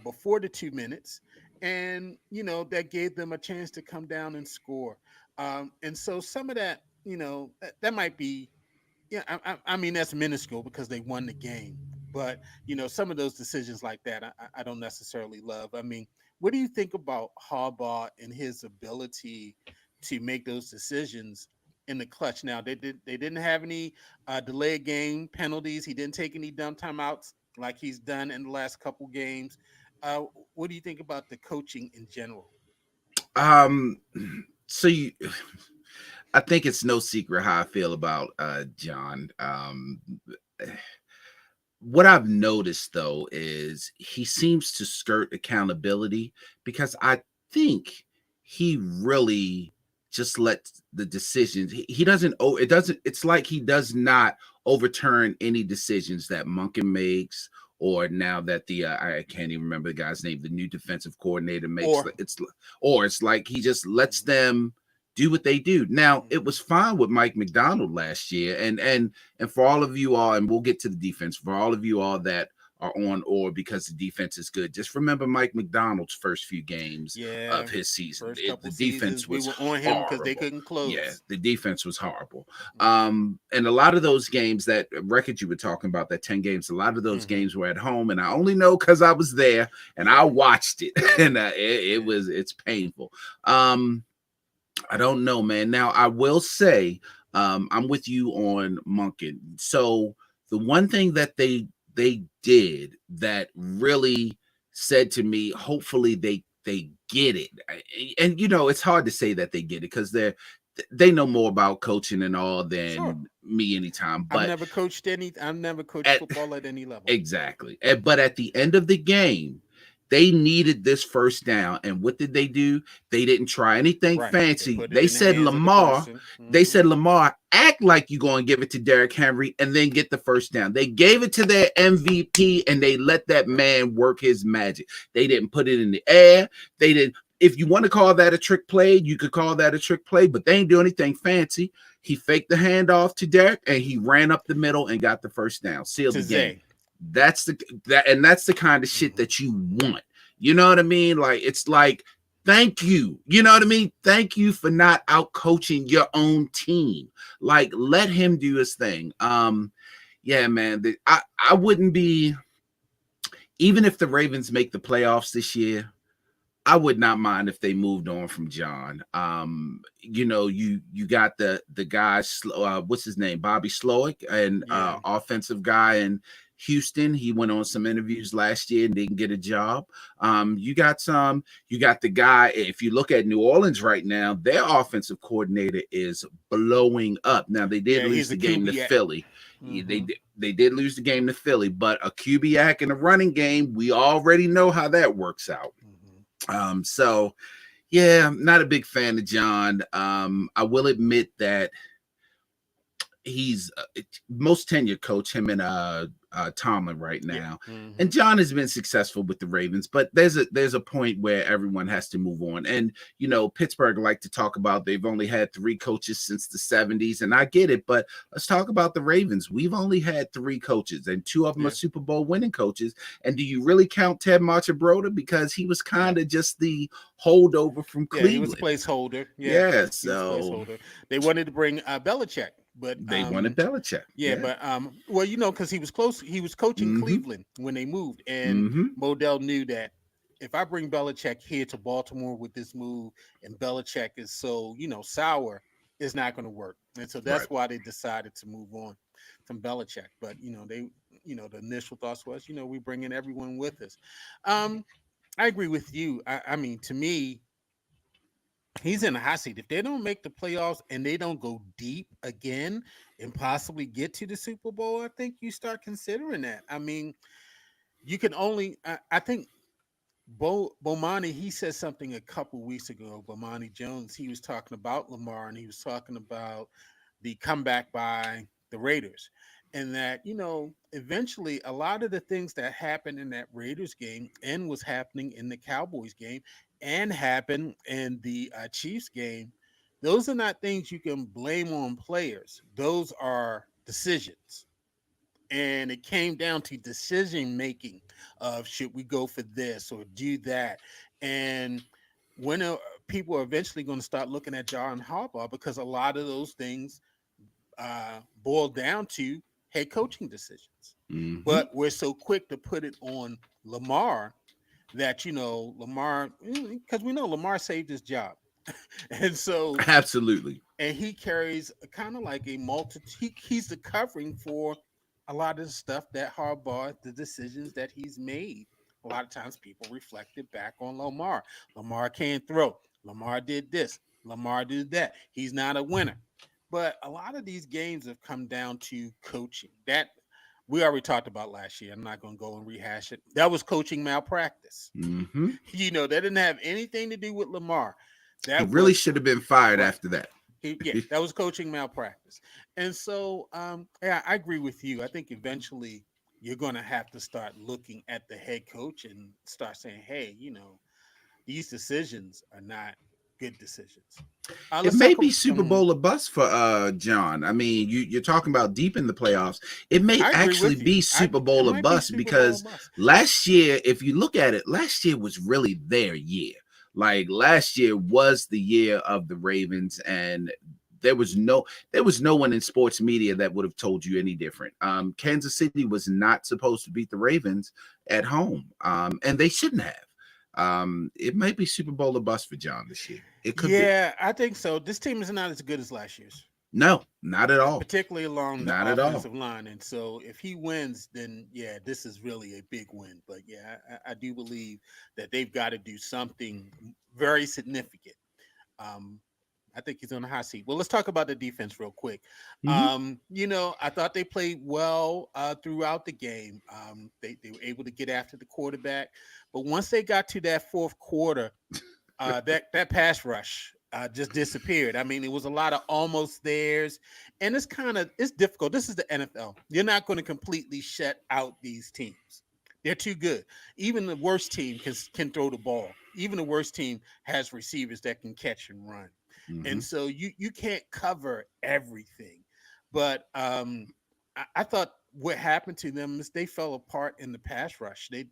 Speaker 1: before the 2 minutes, and that gave them a chance to come down and score. And so some of that, that might be, yeah, I mean that's minuscule because they won the game. But some of those decisions like that, I don't necessarily love. I mean, what do you think about Harbaugh and his ability to make those decisions in the clutch? Now they didn't have any delay game penalties. He didn't take any dumb timeouts like he's done in the last couple games. Uh, what do you think about the coaching in general?
Speaker 2: Um, so I think it's no secret how I feel about John. What I've noticed though is he seems to skirt accountability because I think he really just lets the decisions. He doesn't. Oh, it doesn't. It's like he does not overturn any decisions that Monken makes, or now that the I can't even remember the guy's name, the new defensive coordinator makes.
Speaker 1: Or
Speaker 2: It's like he just lets them do what they do. Now it was fine with Mike McDonald last year, and for all of you all, and we'll get to the defense, for all of you all that are on or because the defense is good, just remember Mike McDonald's first few games
Speaker 1: yeah,
Speaker 2: of his season.
Speaker 1: first couple
Speaker 2: The defense
Speaker 1: seasons we
Speaker 2: was
Speaker 1: were on him because they
Speaker 2: horrible.
Speaker 1: couldn't
Speaker 2: Yeah,
Speaker 1: close.
Speaker 2: the defense was horrible.
Speaker 1: Mm-hmm.
Speaker 2: And a lot of those games, that record you were talking about, that 10 games, a lot of those
Speaker 1: Mm-hmm.
Speaker 2: games were at home, and I only know because I was there and I
Speaker 1: Yeah,
Speaker 2: watched it, and
Speaker 1: yeah.
Speaker 2: it's painful. I don't know, man. Now I will say, I'm with you on Monken. So the one thing that they did that really said to me, hopefully they get it. And it's hard to say that they get it because they know more about coaching and all
Speaker 1: Sure.
Speaker 2: than me anytime.
Speaker 1: I've
Speaker 2: But
Speaker 1: never coached any. I've never coached
Speaker 2: at
Speaker 1: football at any level.
Speaker 2: exactly. But at the end of the game, they needed this first down. And what did they do? They didn't try anything
Speaker 1: Right. They
Speaker 2: fancy.
Speaker 1: put it in the hands of the person.
Speaker 2: They
Speaker 1: Mm-hmm.
Speaker 2: said, Lamar, act like you're going to give it to Derrick Henry and then get the first down. They gave it to their MVP and they let that
Speaker 1: Right.
Speaker 2: man work his magic. They didn't put it in the air. They didn't. If you want to call that a trick play, you could call that a trick play, but they ain't do anything fancy. He faked the handoff to Derrick and he ran up the middle and got the first down, sealed
Speaker 1: To
Speaker 2: the game.
Speaker 1: Zay.
Speaker 2: That's the kind of shit
Speaker 1: Mm-hmm.
Speaker 2: that you want. You know what I mean? Like it's like, thank you. You know what I mean? Thank you for not out coaching your own team. Like let him do his thing. Yeah, man. I wouldn't be, even if the Ravens make the playoffs this year, I would not mind if they moved on from John. You got the guy, what's his name, Bobby Slowick, and
Speaker 1: Yeah.
Speaker 2: offensive guy in Houston. He went on some interviews last year and didn't get a job. You got the guy. If you look at New Orleans right now, their offensive coordinator is blowing up. Now they did
Speaker 1: Yeah.
Speaker 2: lose
Speaker 1: He's a
Speaker 2: the game to
Speaker 1: QB.
Speaker 2: Philly.
Speaker 1: Mm-hmm.
Speaker 2: They did lose the game to Philly, but a QB in a running game, we already know how that works out.
Speaker 1: Mm-hmm.
Speaker 2: So yeah, I'm not a big fan of John. I will admit that he's most tenured coach, him and Tomlin right
Speaker 1: Yeah.
Speaker 2: now.
Speaker 1: Mm-hmm.
Speaker 2: And John has been successful with the Ravens, but there's a point where everyone has to move on. And Pittsburgh like to talk about they've only had 3 coaches since the 70s, and I get it, but let's talk about the Ravens. We've only had 3 coaches, and 2 of them are
Speaker 1: Yeah.
Speaker 2: Super Bowl winning coaches. And do you really count Ted Marchibroda? Because he was kind
Speaker 1: No.
Speaker 2: of just the holdover from
Speaker 1: Yeah. He was a
Speaker 2: Cleveland.
Speaker 1: placeholder. Yeah.
Speaker 2: Yeah,
Speaker 1: He was a
Speaker 2: so
Speaker 1: placeholder. They wanted to bring Belichick, but
Speaker 2: they wanted Belichick.
Speaker 1: yeah,
Speaker 2: Yeah.
Speaker 1: but well, because he was close. He was coaching
Speaker 2: Mm-hmm.
Speaker 1: Cleveland when they moved, and
Speaker 2: Mm-hmm.
Speaker 1: Modell knew that if I bring Belichick here to Baltimore with this move, and Belichick is so sour, it's not going to work. And so
Speaker 2: Right.
Speaker 1: that's why they decided to move on from Belichick. But the initial thoughts was, we bring in everyone with us. Um, I agree with you. I mean, to me, he's in the hot seat. If they don't make the playoffs and they don't go deep again and possibly get to the Super Bowl, I think you start considering that. I mean, you can only. I think Bomani, he said something a couple weeks ago. Bomani Jones, he was talking about Lamar and he was talking about the comeback by the Raiders. And that, eventually a lot of the things that happened in that Raiders game and was happening in the Cowboys game and happened in the Chiefs game, those are not things you can blame on players. Those are decisions, and it came down to decision making of should we go for this or do that. And when people are eventually going to start looking at John Harbaugh, because a lot of those things boil down to head coaching decisions.
Speaker 2: Mm-hmm.
Speaker 1: But we're so quick to put it on Lamar that Lamar, because we know Lamar saved his job. And so,
Speaker 2: Absolutely.
Speaker 1: and he carries kind of like a he's the covering for a lot of the stuff that Harbaugh, the decisions that he's made. A lot of times people reflect it back on Lamar. Lamar can't throw. Lamar did this. Lamar did that. He's not a winner. But a lot of these games have come down to coaching. That we already talked about last year. I'm not going to go and rehash it. That was coaching malpractice.
Speaker 2: Mm-hmm.
Speaker 1: That didn't have anything to do with Lamar.
Speaker 2: He
Speaker 1: That
Speaker 2: really
Speaker 1: was
Speaker 2: should have been fired
Speaker 1: right.
Speaker 2: after that.
Speaker 1: That was coaching malpractice. And so, yeah, I agree with you. I think eventually you're going to have to start looking at the head coach and start saying, hey, these decisions are not good decisions.
Speaker 2: It
Speaker 1: Let's
Speaker 2: may
Speaker 1: talk.
Speaker 2: be Super Bowl or bust for John. I mean, you're talking about deep in the playoffs. It may
Speaker 1: I agree
Speaker 2: actually
Speaker 1: with you.
Speaker 2: be Super
Speaker 1: It
Speaker 2: Bowl or
Speaker 1: might be
Speaker 2: bust
Speaker 1: Super Bowl
Speaker 2: because
Speaker 1: bust.
Speaker 2: last year, if you look at it, last year was really their year. Like last year was the year of the Ravens, and there was no one in sports media that would have told you any different. Kansas City was not supposed to beat the Ravens at home, and they shouldn't have. It might be Super Bowl or bust for John this year. It could be.
Speaker 1: Yeah, I think so. This team is not as good as last year's,
Speaker 2: No, not at all.
Speaker 1: particularly along the
Speaker 2: Not at all.
Speaker 1: offensive line. And so if he wins, then yeah, this is really a big win. But yeah, I do believe that they've got to do something very significant. Um, I think he's on the hot seat. Well, let's talk about the defense real quick.
Speaker 2: Hmm.
Speaker 1: I thought they played well throughout the game. They were able to get after the quarterback, but once they got to that fourth quarter, that pass rush just disappeared. I mean, it was a lot of almost theirs, and it's difficult. This is the NFL. You're not going to completely shut out these teams. They're too good. Even the worst team can throw the ball. Even the worst team has receivers that can catch and run.
Speaker 2: Hmm.
Speaker 1: And so you can't cover everything. But I thought what happened to them is they fell apart in the pass rush. They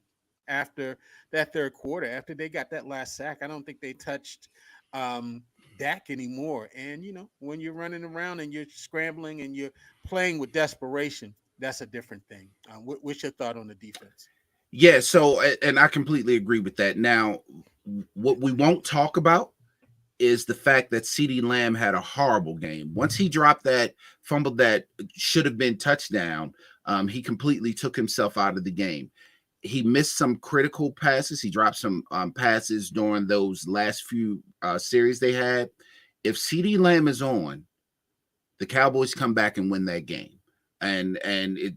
Speaker 1: After that third quarter, after they got that last sack, I don't think they touched um, Dak anymore. And when you're running around and you're scrambling and you're playing with desperation, that's a different thing. What's your thought on the defense?
Speaker 2: Yeah. So, and I completely agree with that. Now, what we won't talk about is the fact that CeeDee Lamb had a horrible game. Once he dropped that fumble that should have been touchdown, he completely took himself out of the game. He missed some critical passes. He dropped some passes during those last few series they had. If CeeDee Lamb is on, the Cowboys come back and win that game. And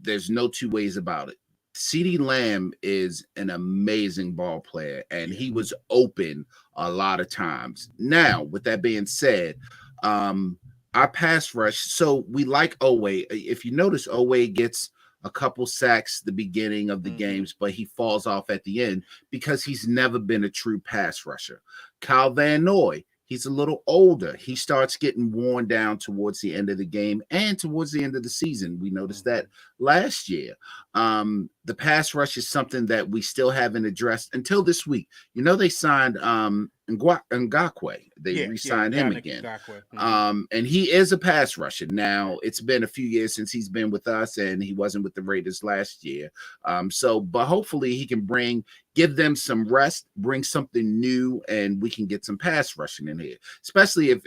Speaker 2: there's no two ways about it. CeeDee Lamb is an amazing ball player, and
Speaker 1: Yeah.
Speaker 2: he was open a lot of times. Now, with that being said, our pass rush. So we like Owe. If you notice, Owe gets a couple sacks the beginning of the
Speaker 1: Mm-hmm.
Speaker 2: games, but he falls off at the end because he's never been a true pass rusher. Kyle Van Noy, he's a little older. He starts getting worn down towards the end of the game and towards the end of the season. We noticed
Speaker 1: Mm-hmm.
Speaker 2: that last year. The pass rush is something that we still haven't addressed until this week. They signed Ngakwe. They re-signed him again. And he is a pass rusher. Now, it's been a few years since he's been with us, and he wasn't with the Raiders last year. But hopefully he can give them some rest, bring something new, and we can get some pass rushing in here. Especially if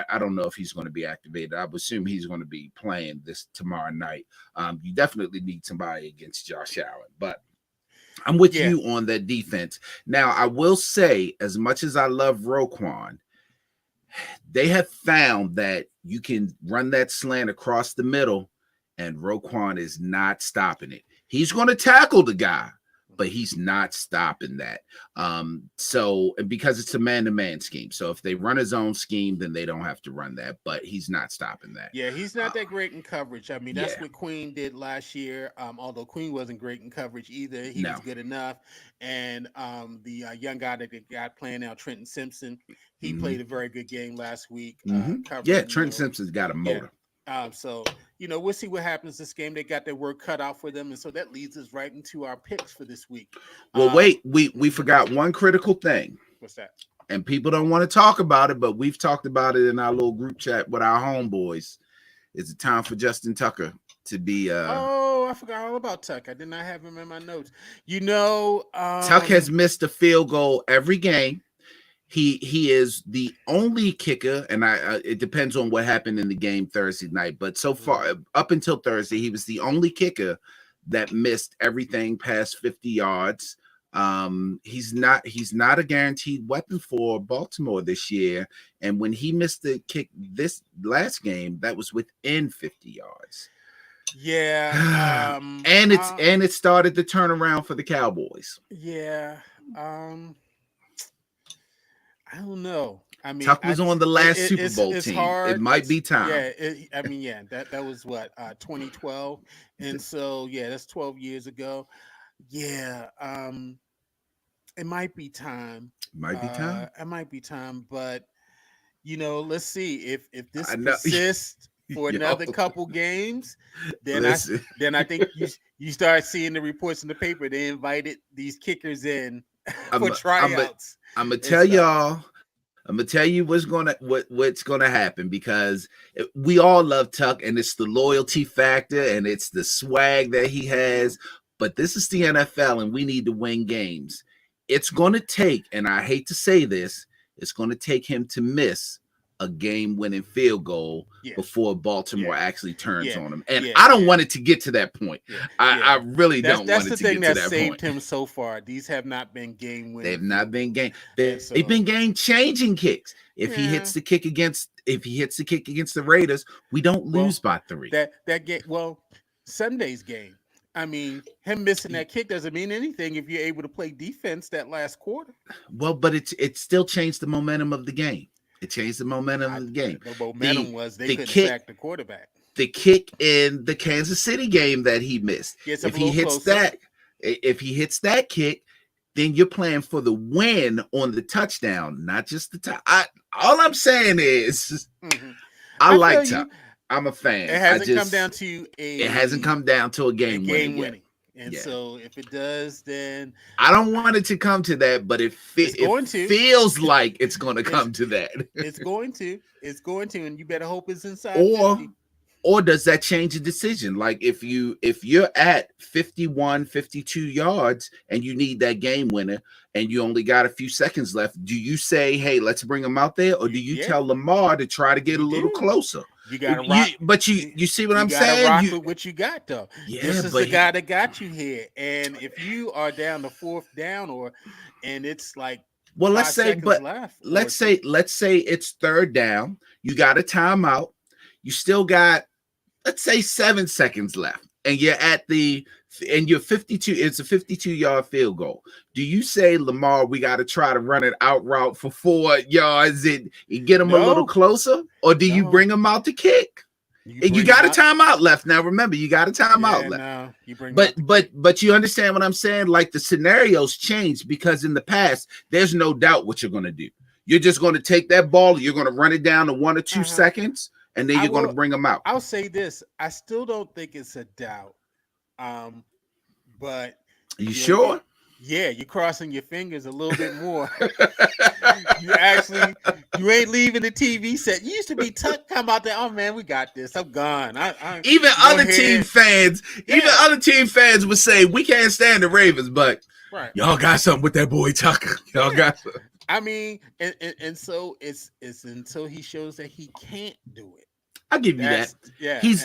Speaker 2: I don't know if he's going to be activated. I would assume he's going to be playing this tomorrow night. You definitely need somebody against Josh Allen. But I'm with you on that defense. Now, I will say, as much as I love Roquan, they have found that you can run that slant across the middle, and Roquan is not stopping it. He's going to tackle the guy, but he's not stopping that. Because it's a man-to-man scheme. So if they run his own scheme, then they don't have to run that, but he's not stopping that.
Speaker 1: Yeah, he's not that great in coverage. I mean, that's what Queen did last year. Although Queen wasn't great in coverage either. He was good enough. And the young guy that they got playing now, Trenton Simpson, he played a very good game last week.
Speaker 2: Trenton Simpson's got a motor.
Speaker 1: We'll see what happens this game. They got their work cut out for them, and so that leads us right into our picks for this week.
Speaker 2: Well, wait, we forgot one critical thing.
Speaker 1: What's that?
Speaker 2: And people don't want to talk about it, but we've talked about it in our little group chat with our homeboys. It's time for Justin Tucker to be.
Speaker 1: I forgot all about Tuck. I did not have him in my notes.
Speaker 2: Tuck has missed a field goal every game. He is the only kicker, and it depends on what happened in the game Thursday night. But so far, up until Thursday, he was the only kicker that missed everything past 50 yards. He's not a guaranteed weapon for Baltimore this year. And when he missed the kick this last game, that was within 50 yards.
Speaker 1: Yeah.
Speaker 2: And it started to turn around for the Cowboys.
Speaker 1: Yeah. I don't know. I mean,
Speaker 2: Tuck was on the last Super Bowl team.
Speaker 1: Hard.
Speaker 2: It might be time.
Speaker 1: Yeah, that was what 2012, and so that's 12 years ago. Yeah, it might be time. It might be time, but let's see if this persists for another couple games. Then I think you start seeing the reports in the paper. They invited these kickers in for tryouts.
Speaker 2: I'm gonna tell y'all. I'm gonna tell you what's gonna happen, because we all love Tuck, and it's the loyalty factor, and it's the swag that he has. But this is the NFL, and we need to win games. It's gonna take, and I hate to say this, it's gonna take him to miss a game-winning field goal before Baltimore actually turns on him. And I don't want it to get to that point. I really don't want it to get to that point. That's the thing that saved
Speaker 1: him so far. These have not been game-winning.
Speaker 2: They've not been game. They've been game-changing kicks. If he hits the kick against the Raiders, we don't lose by 3.
Speaker 1: That game. Well, Sunday's game. I mean, him missing that kick doesn't mean anything if you're able to play defense that last quarter.
Speaker 2: Well, but it still changed the momentum of the game. It changed the momentum of the game.
Speaker 1: The momentum was they couldn't sack the quarterback.
Speaker 2: The kick in the Kansas City game that he missed. If he hits that kick, then you're playing for the win on the touchdown, not just the touch. All I'm saying is, I like Tuck. I'm a fan.
Speaker 1: It hasn't come down to a
Speaker 2: game winning.
Speaker 1: And so if it does, then
Speaker 2: I don't want it to come to that, but it feels like it's going to come to that.
Speaker 1: It's going to, and you better hope it's inside.
Speaker 2: Or does that change the decision? Like if you're at 51, 52 yards and you need that game winner and you only got a few seconds left, do you say, hey, let's bring him out there? Or do you tell Lamar to try to get a little closer?
Speaker 1: You got to rock.
Speaker 2: But you see what I'm saying?
Speaker 1: Rock with what you got, though. This is the guy that got you here. And if you are down the 4th down and it's like,
Speaker 2: well, let's say it's 3rd down. You got a timeout. You still got, let's say, 7 seconds left, and you're you're 52. It's a 52-yard field goal. Do you say, Lamar, we got to try to run it out route for 4 yards and get him a little closer, or do you bring him out to kick? You got a timeout left. Now, remember, you got a timeout left. But you understand what I'm saying? Like, the scenarios change because in the past, there's no doubt what you're going to do. You're just going to take that ball. You're going to run it down to 1 or 2 seconds. And then you're going to bring them out.
Speaker 1: I'll say this. I still don't think it's a doubt. but
Speaker 2: You sure?
Speaker 1: Yeah, you're crossing your fingers a little bit more. You ain't leaving the TV set. You used to be come out there. Oh man, we got this. I'm gone.
Speaker 2: Even
Speaker 1: go
Speaker 2: other
Speaker 1: ahead.
Speaker 2: team fans would say we can't stand the Ravens, but
Speaker 1: Right.
Speaker 2: y'all got something with that boy Tucker. Y'all got something.
Speaker 1: I mean, and so it's until he shows that he can't do it.
Speaker 2: I'll give you that.
Speaker 1: Yeah.
Speaker 2: He's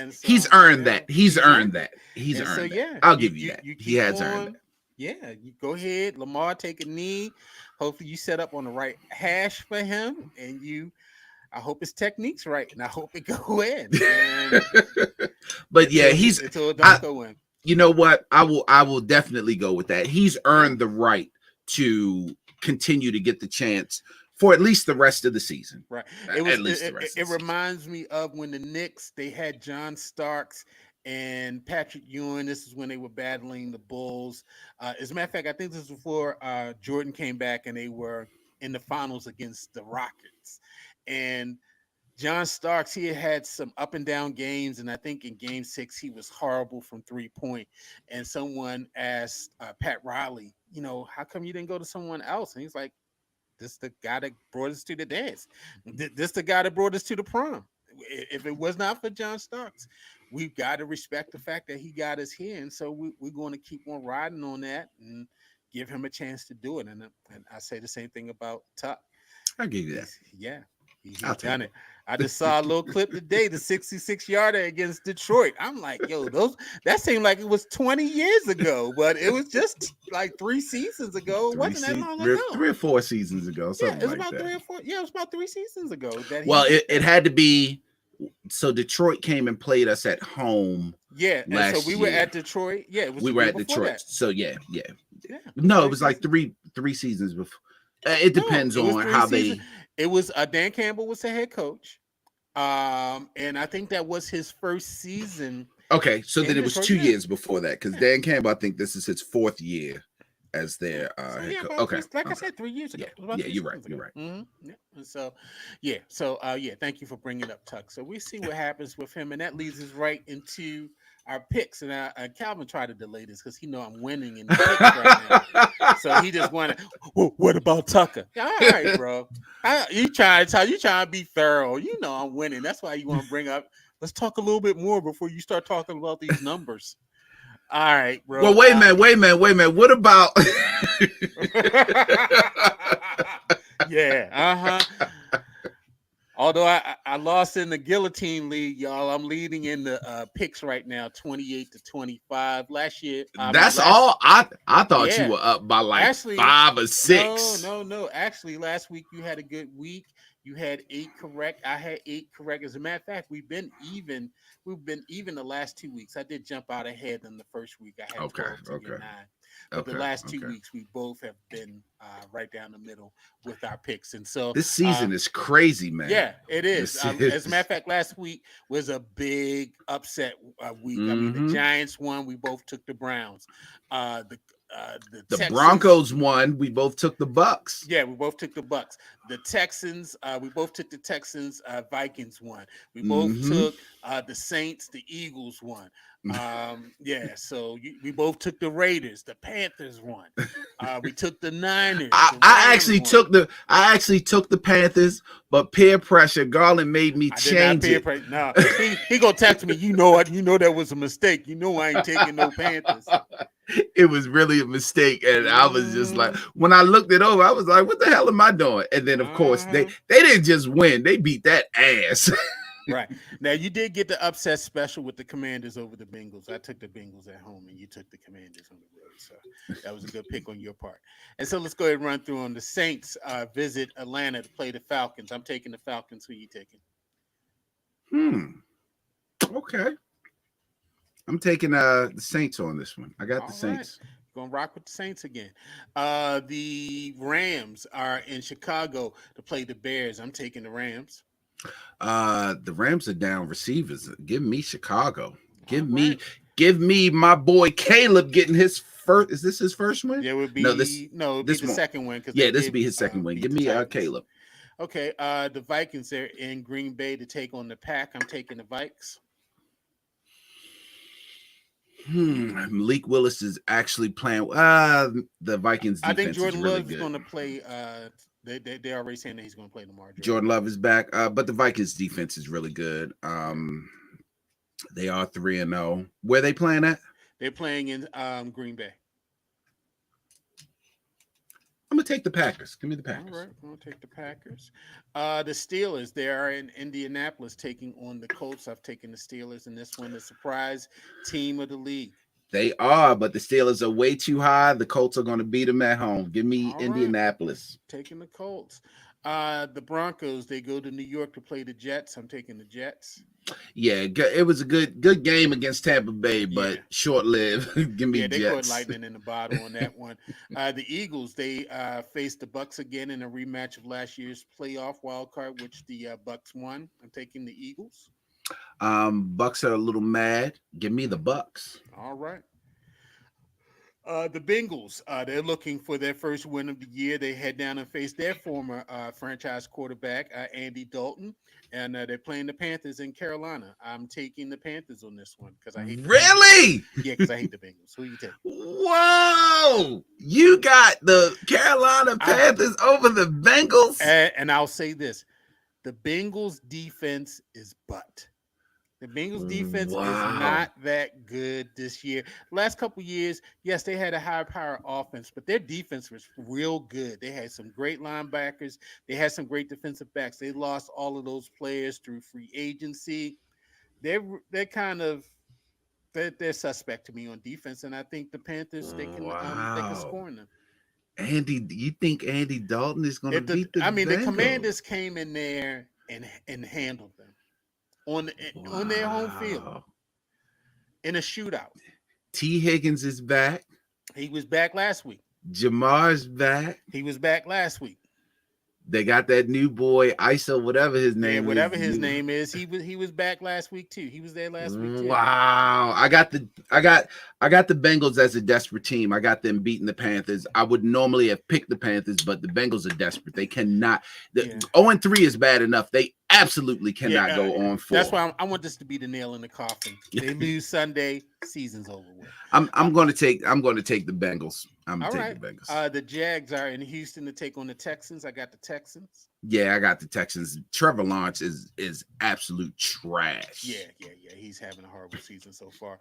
Speaker 2: earned that. He's earned that.
Speaker 1: Yeah,
Speaker 2: I'll give you that.
Speaker 1: You keep
Speaker 2: he has
Speaker 1: on,
Speaker 2: earned that.
Speaker 1: Yeah, you go ahead. Lamar, take a knee. Hopefully you set up on the right hash for him, and I hope his technique's right, and I hope it go in. And
Speaker 2: but yeah,
Speaker 1: until it don't go in.
Speaker 2: You know what? I will definitely go with that. He's earned the right to continue to get the chance for at least the rest of the season.
Speaker 1: Right.
Speaker 2: It
Speaker 1: reminds me of when the Knicks, they had John Starks and Patrick Ewing. This is when they were battling the Bulls. As a matter of fact, I think this was before Jordan came back and they were in the finals against the Rockets. And John Starks, he had some up and down games, and I think in Game 6 he was horrible from 3-point. And someone asked Pat Riley, how come you didn't go to someone else? And he's like, this the guy that brought us to the dance. This the guy that brought us to the prom. If it was not for John Starks, we've got to respect the fact that he got us here, and so we're going to keep on riding on that and give him a chance to do it. And I say the same thing about Tuck.
Speaker 2: I'll give you that.
Speaker 1: He's done it. I just saw a little clip today, the 66-yarder against Detroit. I'm like, yo, that seemed like it was 20 years ago, but it was just like 3 seasons ago. It wasn't that long ago.
Speaker 2: 3 or 4 seasons ago. Something
Speaker 1: it was
Speaker 2: like
Speaker 1: about
Speaker 2: that.
Speaker 1: 3 or 4. Yeah, it was about 3 seasons ago.
Speaker 2: It had to be. So Detroit came and played us at home.
Speaker 1: Yeah, and so we were at Detroit. Yeah,
Speaker 2: we were at Detroit. That. So yeah. No, it was like three seasons before. It depends on how seasons.
Speaker 1: It was Dan Campbell was the head coach, and I think that was his first season.
Speaker 2: Okay, so then it was 2 years before that because Dan Campbell, I think this is his 4th year as their head coach. Okay,
Speaker 1: I said 3 years ago.
Speaker 2: Yeah, you're right.
Speaker 1: Mm-hmm. Yeah. And so, thank you for bringing up Tuck. So we see what happens with him, and that leads us right into our picks. And Calvin tried to delay this because he know I'm winning in the picks right now. So he just wanted, what about Tucker? All right, bro. You trying to be thorough. You know I'm winning. That's why you want to bring up. Let's talk a little bit more before you start talking about these numbers. All right, bro.
Speaker 2: Well, wait a minute. What about?
Speaker 1: Yeah. Although I lost in the guillotine league, y'all, I'm leading in the picks right now, 28-25. Last year,
Speaker 2: all. I thought you were up by like 5 or 6.
Speaker 1: No. Actually, last week you had a good week. You had 8 correct. I had 8 correct. As a matter of fact, we've been even. We've been even the last 2 weeks. I did jump out ahead in the first week. I had 12 to 9. But the last 2 weeks, we both have been right down the middle with our picks. And so
Speaker 2: this season is crazy, man.
Speaker 1: Yeah, it is. As a matter of fact, last week was a big upset week. Mm-hmm. I mean, the Giants won. We both took the Browns. The
Speaker 2: Texans, Broncos won. We both took the Bucks.
Speaker 1: Yeah, we both took the Bucks. The Texans, we both took the Texans. Vikings won. We both took the Saints. The Eagles won. So we both took the Raiders. The Panthers won. We took the Niners.
Speaker 2: I actually took the Panthers, but peer pressure. Garland made me change it.
Speaker 1: No, he gonna text me. You know what? You know that was a mistake. You know I ain't taking no Panthers.
Speaker 2: It was really a mistake, and I was just like, when I looked it over, I was like, "What the hell am I doing?" And then, of course, they didn't just win; they beat that ass.
Speaker 1: Right. Now, you did get the upset special with the Commanders over the Bengals. I took the Bengals at home, and you took the Commanders on the road. So that was a good pick on your part. And so let's go ahead and run through on the Saints visit Atlanta to play the Falcons. I'm taking the Falcons. Who are you taking?
Speaker 2: Okay. I'm taking the Saints on this one. I got the Saints.
Speaker 1: Right. Going to rock with the Saints again. The Rams are in Chicago to play the Bears. I'm taking the Rams.
Speaker 2: The Rams are down receivers. Give me Chicago. Give me my boy Caleb getting his first. Is this his first win?
Speaker 1: Yeah, it would be the second win.
Speaker 2: This would be his second win. Give me Caleb.
Speaker 1: Okay, the Vikings, they're in Green Bay to take on the Pack. I'm taking the Vikes.
Speaker 2: Malik Willis is actually playing. The Vikings
Speaker 1: I think
Speaker 2: defense is
Speaker 1: Jordan
Speaker 2: really
Speaker 1: Love is
Speaker 2: good.
Speaker 1: going to play. They already saying that he's going to play tomorrow.
Speaker 2: Jordan Love is back, but the Vikings defense is really good. They are 3-0. Where they playing at?
Speaker 1: They're playing in Green Bay.
Speaker 2: I'm gonna take the Packers. Give me the Packers.
Speaker 1: All right, we'll take the Packers. The Steelers, they are in Indianapolis taking on the Colts. I've taken the Steelers in this one, the surprise team of the league.
Speaker 2: They are, but the Steelers are way too high. The Colts are going to beat them at home. Give me Indianapolis.
Speaker 1: Taking the Colts. The Broncos, they go to New York to play the Jets. I'm taking the Jets.
Speaker 2: Yeah, it was a good game against Tampa Bay, but short-lived. Give me Jets.
Speaker 1: They caught lightning in the bottle on that one. The Eagles, they faced the Bucks again in a rematch of last year's playoff wild card, which the Bucks won. I'm taking the Eagles.
Speaker 2: Bucks are a little mad. Give me the Bucks.
Speaker 1: All right. The Bengals, they're looking for their first win of the year. They head down and face their former franchise quarterback, Andy Dalton, and they're playing the Panthers in Carolina. I'm taking the Panthers on this one because I hate.
Speaker 2: Really?
Speaker 1: Yeah, because I hate the Bengals. Who you take?
Speaker 2: Whoa! You got the Carolina Panthers over the Bengals,
Speaker 1: and I'll say this: the Bengals defense is butt. The Bengals defense is not that good this year. Last couple years, yes, they had a high-power offense, but their defense was real good. They had some great linebackers. They had some great defensive backs. They lost all of those players through free agency. They're suspect to me on defense, and I think the Panthers they can score on them.
Speaker 2: Andy, you think Andy Dalton is going to beat the Bengals?
Speaker 1: The Commanders came in there and handled them. On their home field in a shootout.
Speaker 2: T. Higgins is back.
Speaker 1: He was back last week.
Speaker 2: Jamar's back.
Speaker 1: He was back last week.
Speaker 2: They got that new boy, ISO, whatever his name is.
Speaker 1: Whatever his name is. He was back last week too. He was there last week too.
Speaker 2: Wow. I got the Bengals as a desperate team. I got them beating the Panthers. I would normally have picked the Panthers, but the Bengals are desperate. They cannot. 0-3 is bad enough. They absolutely cannot go on 4.
Speaker 1: That's why I want this to be the nail in the coffin. They lose Sunday, season's over with.
Speaker 2: I'm going to take the Bengals. I'm going to take the Bengals.
Speaker 1: The Jags are in Houston to take on the Texans. I got the Texans.
Speaker 2: Yeah, I got the Texans. Trevor Lawrence is absolute trash.
Speaker 1: Yeah. He's having a horrible season so far.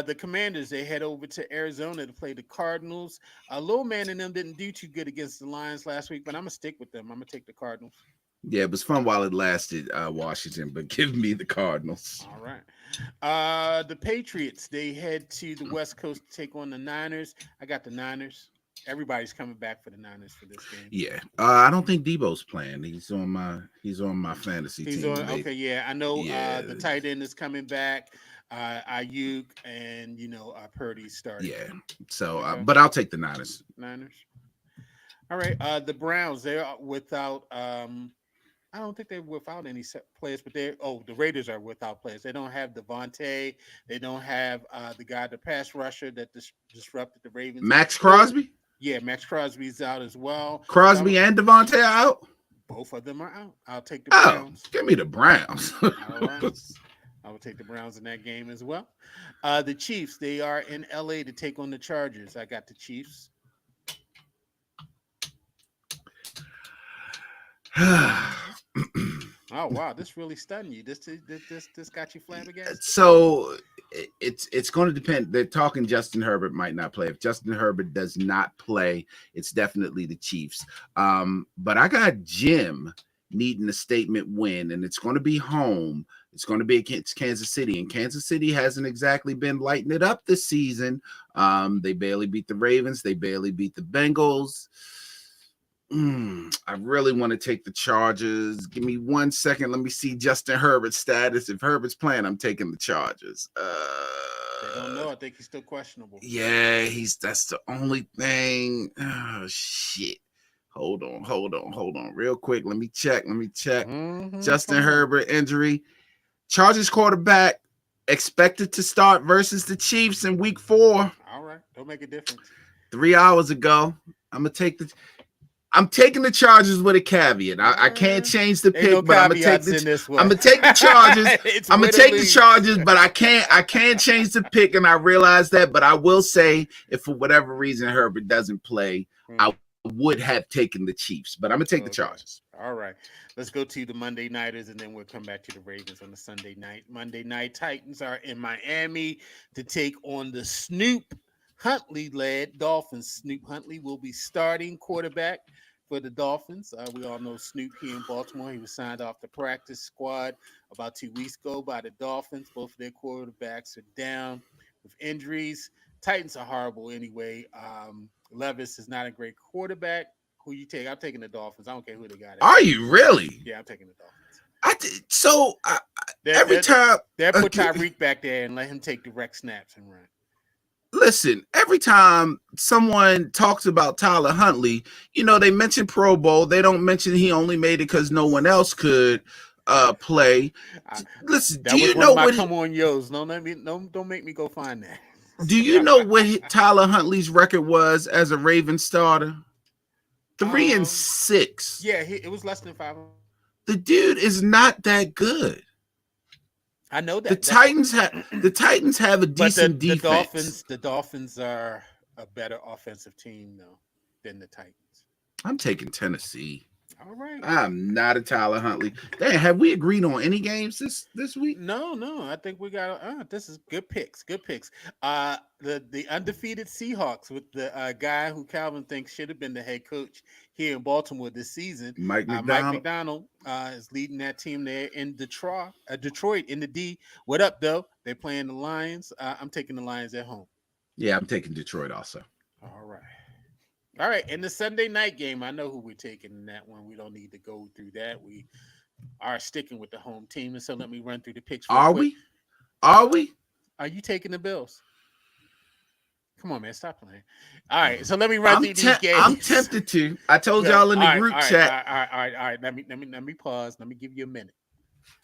Speaker 1: The Commanders, they head over to Arizona to play the Cardinals. Little man and them didn't do too good against the Lions last week, but I'm going to stick with them. I'm going to take the Cardinals.
Speaker 2: Yeah, it was fun while it lasted, Washington, but give me the Cardinals.
Speaker 1: All right. The Patriots, they head to the West Coast to take on the Niners. I got the Niners. Everybody's coming back for the Niners for this game.
Speaker 2: Yeah. I don't think Debo's playing. He's on my fantasy team.
Speaker 1: Okay, yeah. I know the tight end is coming back. Ayuk and Purdy's starting.
Speaker 2: Yeah. So but I'll take the Niners.
Speaker 1: All right. The Browns, they're without I don't think they're without any players, but the Raiders are without players. They don't have Devontae. They don't have the guy, the pass rusher that disrupted the Ravens.
Speaker 2: Max Crosby?
Speaker 1: Yeah, Max Crosby's out as well.
Speaker 2: Crosby and Devontae are out?
Speaker 1: Both of them are out. I'll take the Browns.
Speaker 2: Give me the Browns.
Speaker 1: All right. I will take the Browns in that game as well. The Chiefs, they are in LA to take on the Chargers. I got the Chiefs. Oh wow, this really stunned you. This got you flabbergasted.
Speaker 2: So it's going to depend. They're talking Justin Herbert might not play. If Justin Herbert does not play, it's definitely the Chiefs. But I got Jim needing a statement win, and it's going to be home. It's going to be against Kansas City, and Kansas City hasn't exactly been lighting it up this season. They barely beat the Ravens. They barely beat the Bengals. I really want to take the Chargers. Give me 1 second. Let me see Justin Herbert's status. If Herbert's playing, I'm taking the Chargers.
Speaker 1: I don't know. I think he's still questionable.
Speaker 2: Yeah, that's the only thing. Oh, shit. Hold on. Real quick. Let me check. Justin Herbert injury. Chargers quarterback expected to start versus the Chiefs in week 4.
Speaker 1: All right. Don't make a difference.
Speaker 2: 3 hours ago. I'm going to take I'm taking the Chargers with a caveat. I can't change the
Speaker 1: Ain't no
Speaker 2: pick, but I'm gonna take
Speaker 1: caveats in this
Speaker 2: I'm
Speaker 1: one.
Speaker 2: gonna take the Chargers.
Speaker 1: It's
Speaker 2: I'm gonna
Speaker 1: win or
Speaker 2: take the
Speaker 1: lose.
Speaker 2: Chargers, but I can't change the pick, and I realize that. But I will say, if for whatever reason Herbert doesn't play, I would have taken the Chiefs. But I'm gonna take the Chargers.
Speaker 1: All right. Let's go to the Monday Nighters, and then we'll come back to the Ravens on the Sunday night. Monday night Titans are in Miami to take on the Snoop Huntley-led Dolphins. Snoop Huntley will be starting quarterback for the Dolphins. We all know Snoop here in Baltimore. He was signed off the practice squad about 2 weeks ago by the Dolphins. Both of their quarterbacks are down with injuries. Titans are horrible anyway. Levis is not a great quarterback. Who you take? I'm taking the Dolphins. I don't care who they got.
Speaker 2: Are you really?
Speaker 1: Yeah, I'm taking the Dolphins.
Speaker 2: Every time
Speaker 1: they put Tyreek back there and let him take direct snaps and run.
Speaker 2: Listen, every time someone talks about Tyler Huntley, they mention Pro Bowl. They don't mention he only made it because no one else could play. Listen,
Speaker 1: that was one of my come on yos. Don't make me go find that.
Speaker 2: Do you know what Tyler Huntley's record was as a Raven starter? 3-6.
Speaker 1: Yeah, it was less than 500.
Speaker 2: The dude is not that good.
Speaker 1: I know that
Speaker 2: the Titans have a decent defense.
Speaker 1: The Dolphins are a better offensive team though than the Titans.
Speaker 2: I'm taking Tennessee.
Speaker 1: All right.
Speaker 2: I'm not a Tyler Huntley. Damn, have we agreed on any games this week?
Speaker 1: No. I think we got. This is good picks. Good picks. The undefeated Seahawks with the guy who Calvin thinks should have been the head coach here in Baltimore this season.
Speaker 2: Mike McDonald.
Speaker 1: Is leading that team there in Detroit in the D. What up, though? They're playing the Lions. I'm taking the Lions at home.
Speaker 2: Yeah, I'm taking Detroit also.
Speaker 1: All right. In the Sunday night game, I know who we're taking in that one. We don't need to go through that. We are sticking with the home team. And so let me run through the picks.
Speaker 2: Are we? Are
Speaker 1: you taking the Bills? Come on, man. Stop playing. All right. So let me run through these games.
Speaker 2: I'm tempted to. I told y'all in the group chat.
Speaker 1: All right. Let me pause. Let me give you a minute.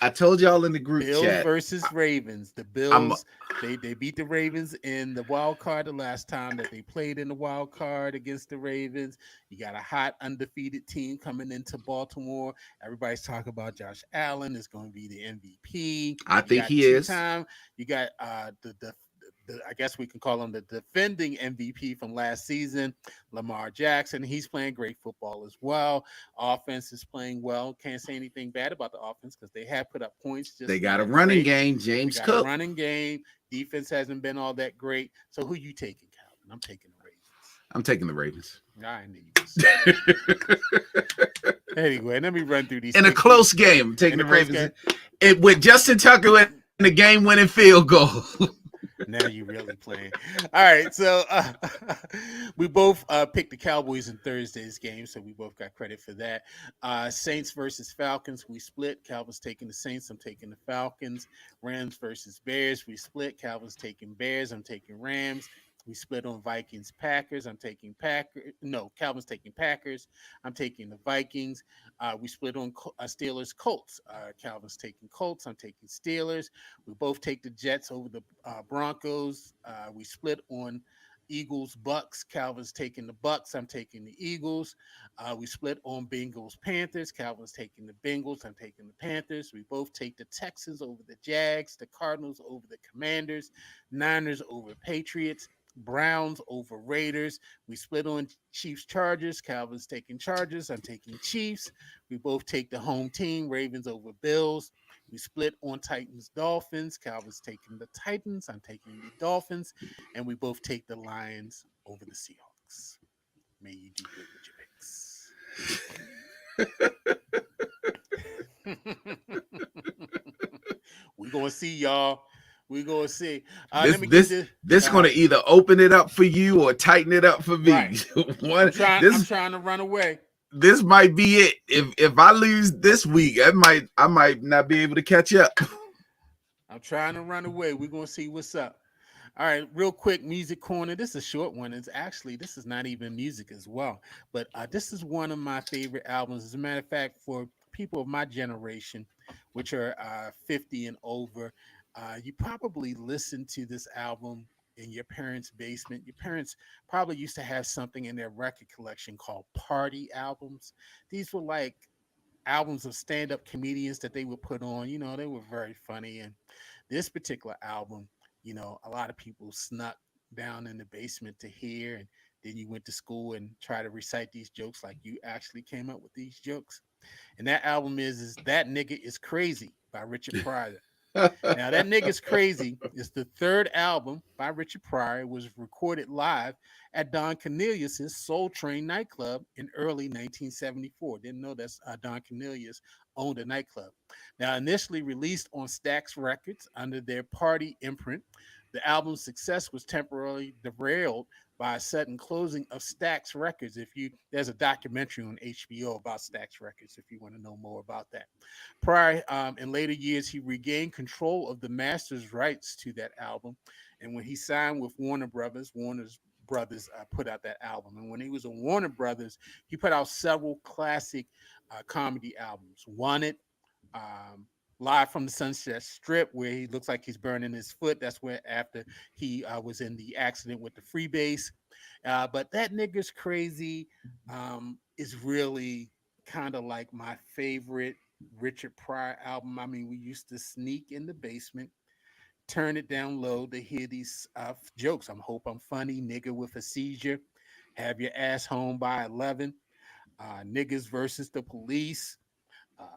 Speaker 2: I told y'all in the group
Speaker 1: Bills
Speaker 2: chat.
Speaker 1: versus Ravens. The Bills, they beat the Ravens in the wild card the last time that they played in the wild card against the Ravens. You got a hot undefeated team coming into Baltimore. Everybody's talking about Josh Allen is going to be the MVP.
Speaker 2: I think he is.
Speaker 1: You got I guess we can call him the defending MVP from last season, Lamar Jackson. He's playing great football as well. Offense is playing well. Can't say anything bad about the offense because they have put up points.
Speaker 2: They got a running game, James Cook.
Speaker 1: Running game. Defense hasn't been all that great. So who you taking, Calvin? I'm taking the Ravens.
Speaker 2: I'm taking the Ravens.
Speaker 1: I knew you. Anyway, let me run through these.
Speaker 2: In a close game, I'm taking the Ravens. With Justin Tucker in the game-winning field goal.
Speaker 1: Now you really playing. All right, so we both picked the Cowboys in Thursday's game, so we both got credit for that. Saints versus Falcons, we split. Calvin's taking the Saints, I'm taking the Falcons. Rams versus Bears, we split. Calvin's taking Bears, I'm taking Rams. We split on Vikings Packers. I'm taking Packers. No, Calvin's taking Packers. I'm taking the Vikings. We split on Steelers Colts. Calvin's taking Colts. I'm taking Steelers. We both take the Jets over the Broncos. We split on Eagles Bucks. Calvin's taking the Bucks. I'm taking the Eagles. We split on Bengals Panthers. Calvin's taking the Bengals. I'm taking the Panthers. We both take the Texans over the Jags. The Cardinals over the Commanders. Niners over Patriots. Browns over Raiders. We split on Chiefs Chargers. Calvin's taking Chargers. I'm taking Chiefs. We both take the home team. Ravens over Bills. We split on Titans Dolphins. Calvin's taking the Titans. I'm taking the Dolphins. And we both take the Lions over the Seahawks. May you do good with your picks. We're going to see, y'all. We're going to see.
Speaker 2: This going to either open it up for you or tighten it up for me.
Speaker 1: Right. I'm trying to run away.
Speaker 2: This might be it. If I lose this week, I might not be able to catch up.
Speaker 1: I'm trying to run away. We're going to see what's up. All right, real quick, music corner. This is a short one. This is not even music as well. But this is one of my favorite albums. As a matter of fact, for people of my generation, which are 50 and over, you probably listened to this album in your parents' basement. Your parents probably used to have something in their record collection called party albums. These were like albums of stand-up comedians that they would put on. They were very funny. And this particular album, a lot of people snuck down in the basement to hear, and then you went to school and try to recite these jokes like you actually came up with these jokes. And that album is That Nigga Is Crazy by Richard Pryor. Now, That Nigga's Crazy is the third album by Richard Pryor. It was recorded live at Don Cornelius's Soul Train nightclub in early 1974. Didn't know that Don Cornelius owned a nightclub. Now, initially released on Stax Records under their party imprint, the album's success was temporarily derailed by a sudden closing of Stax Records. There's a documentary on HBO about Stax Records if you want to know more about that. Prior, in later years, he regained control of the master's rights to that album, and when he signed with Warner Brothers put out that album. And when he was on Warner Brothers, he put out several classic comedy albums. Wanted, um, Live from the Sunset Strip, where he looks like he's burning his foot. That's where after he was in the accident with the freebase. But That Nigga's Crazy is really kind of like my favorite Richard Pryor album. I mean, we used to sneak in the basement, turn it down low to hear these jokes. Hope I'm funny, nigga with a seizure, have your ass home by 11, niggas versus the police,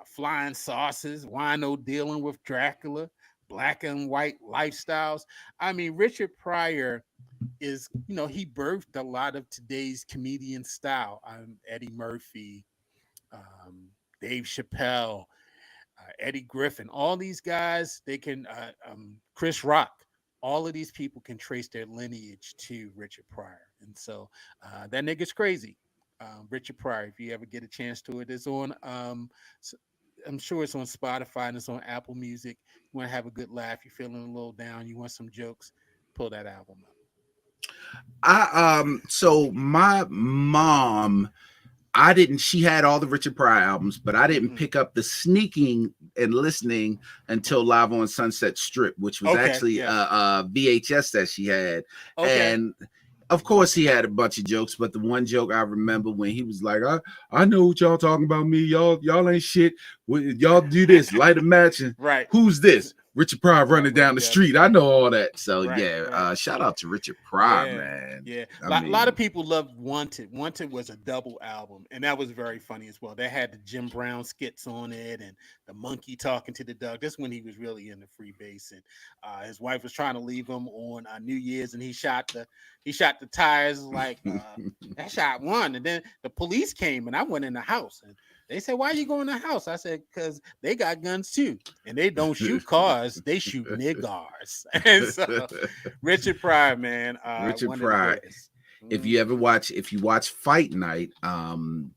Speaker 1: flying saucers, wino dealing with Dracula, black and white lifestyles. I mean, Richard Pryor he birthed a lot of today's comedian style. Eddie Murphy, um, Dave Chappelle, Eddie Griffin, all these guys, Chris Rock, all of these people can trace their lineage to Richard Pryor. And so That Nigga's Crazy. Richard Pryor, if you ever get a chance to it, it's on, I'm sure it's on Spotify and it's on Apple Music. You want to have a good laugh, you're feeling a little down, you want some jokes, pull that album up.
Speaker 2: So my mom, she had all the Richard Pryor albums, but I didn't pick up the sneaking and listening until Live on Sunset Strip, which was actually a VHS that she had. Okay. And of course he had a bunch of jokes, but the one joke I remember when he was like, I know what y'all talking about me. Y'all ain't shit. Y'all do this, light a match. And
Speaker 1: right.
Speaker 2: Who's this? Richard Pryor running down the street. I know all that. So shout out to Richard Pryor, man.
Speaker 1: Yeah. A lot of people loved Wanted. Wanted was a double album, and that was very funny as well. They had the Jim Brown skits on it and the monkey talking to the dog. That's when he was really in the freebase, and his wife was trying to leave him on New Year's, and he shot the tires like that shot one, and then the police came, and I went in the house, and they said, "Why are you going to the house?" I said, "Because they got guns too, and they don't shoot cars; they shoot niggars." And so, Richard Pryor, man,
Speaker 2: Richard Pryor. If you watch Fight Night,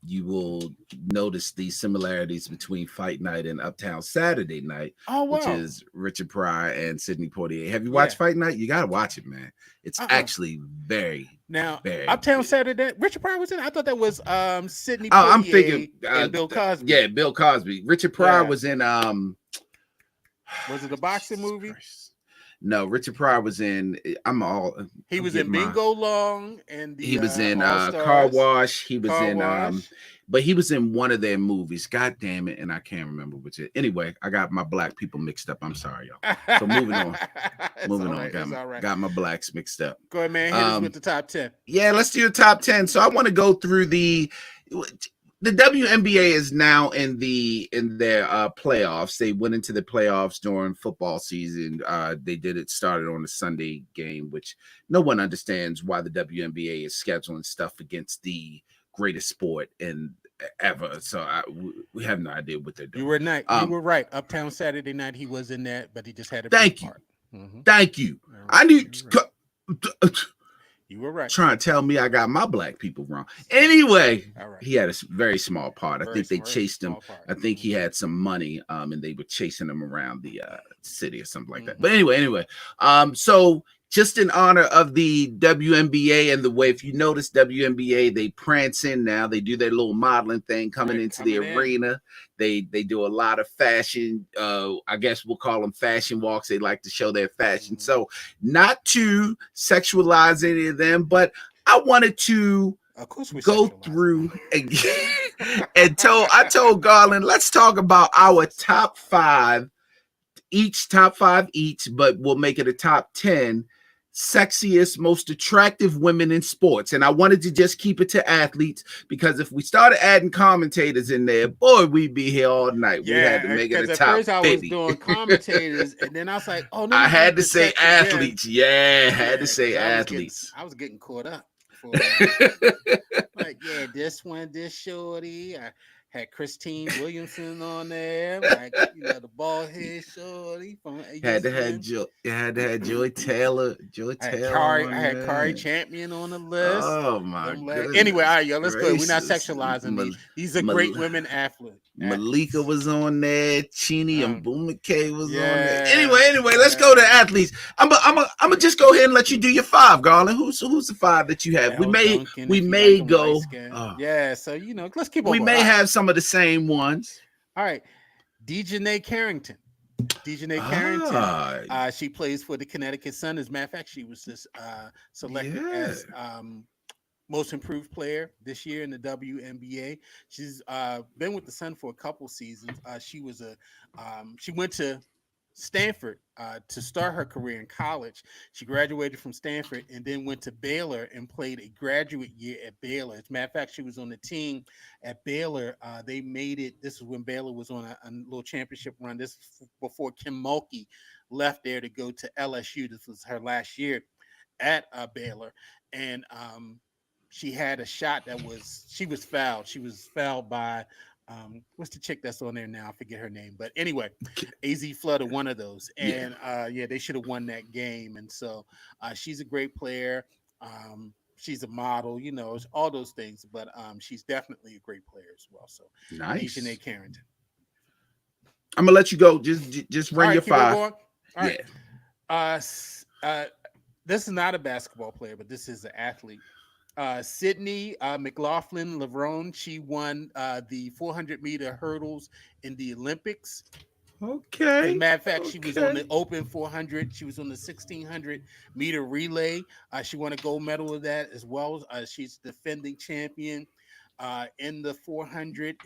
Speaker 2: you will notice the similarities between Fight Night and Uptown Saturday Night, which is Richard Pryor and Sidney Poitier. Have you watched Fight Night? You gotta watch it, man. It's actually very
Speaker 1: Uptown Saturday. Richard Pryor was in. I thought that was Sidney Poitier.
Speaker 2: I'm thinking
Speaker 1: and Bill Cosby.
Speaker 2: Yeah, Bill Cosby. Richard Pryor was in.
Speaker 1: Was it a boxing movie?
Speaker 2: No, Richard Pryor was in.
Speaker 1: He was in Bingo Long, and
Speaker 2: he was in Car Wash. He was in. But he was in one of their movies. God damn it, and I can't remember which. Anyway, I got my black people mixed up. I'm sorry, y'all. So moving on. Got my blacks mixed up.
Speaker 1: Go ahead, man. Hit us with the top 10.
Speaker 2: Yeah, let's do the top 10. So I want to go through the WNBA is now in their playoffs. They went into the playoffs during football season. Started on a Sunday game, which no one understands why the WNBA is scheduling stuff against the greatest sport ever. So we have no idea what they're doing.
Speaker 1: You were right. Uptown Saturday Night, he was in that, but he just had a
Speaker 2: thank you.
Speaker 1: Part. Mm-hmm.
Speaker 2: Thank you. I knew.
Speaker 1: You were right.
Speaker 2: Trying to tell me I got my black people wrong. Anyway, he had a very small part. I think they chased him. I think he had some money, and they were chasing him around the city or something like that. But anyway, so just in honor of the WNBA and the way, if you notice, WNBA, they prance in now. They do their little modeling thing coming into the arena. They do a lot of fashion. I guess we'll call them fashion walks. They like to show their fashion. So not to sexualize any of them, but I wanted to go through and I told Garland, let's talk about our top five each, but we'll make it a top 10 sexiest, most attractive women in sports. And I wanted to just keep it to athletes, because if we started adding commentators in there, boy, we'd be here all night. We had to make it a top 50.
Speaker 1: At first I was doing commentators, and then I was like, oh,
Speaker 2: I had to say athletes. Yeah, had to say athletes.
Speaker 1: I was getting caught up. Like, yeah, this shorty. I had Christine Williamson on there, like, the bald head shorty from
Speaker 2: had to have Joy Taylor.
Speaker 1: I had Kari Champion on the list.
Speaker 2: Oh my god.
Speaker 1: Anyway, all right, yo, let's go. We're not sexualizing these. These are great women athletes.
Speaker 2: Malika was on there. Chini and Bumake was on there. Anyway, let's go to athletes. I'm gonna just go ahead and let you do your five, Garland. Who's the five that you have? We may go.
Speaker 1: So let's keep on.
Speaker 2: We may have some of the same ones.
Speaker 1: All right, Dejanay Carrington. Carrington. She plays for the Connecticut Sun. As a matter of fact, she was just selected as most improved player this year in the WNBA. She's been with the Sun for a couple seasons. She went to Stanford to start her career in college. She graduated from Stanford and then went to Baylor and played a graduate year at Baylor. As a matter of fact, she was on the team at Baylor. They made it. This is when Baylor was on a little championship run. This is before Kim Mulkey left there to go to LSU. This was her last year at Baylor. And she had a shot she was fouled. She was fouled by what's the chick that's on there now? I forget her name, but anyway, AZ flooded one of those, and they should have won that game. And so she's a great player. She's a model, all those things, but she's definitely a great player as well. So
Speaker 2: nice.
Speaker 1: Dejanay Carrington.
Speaker 2: I'm gonna let you go. Just run your five.
Speaker 1: All right. This is not a basketball player, but this is an athlete. Sydney McLaughlin Laverne. She won the 400-meter hurdles in the Olympics.
Speaker 2: Okay.
Speaker 1: As a matter of fact, she was on the open 400. She was on the 1600-meter relay. She won a gold medal of that as well. She's defending champion in the 400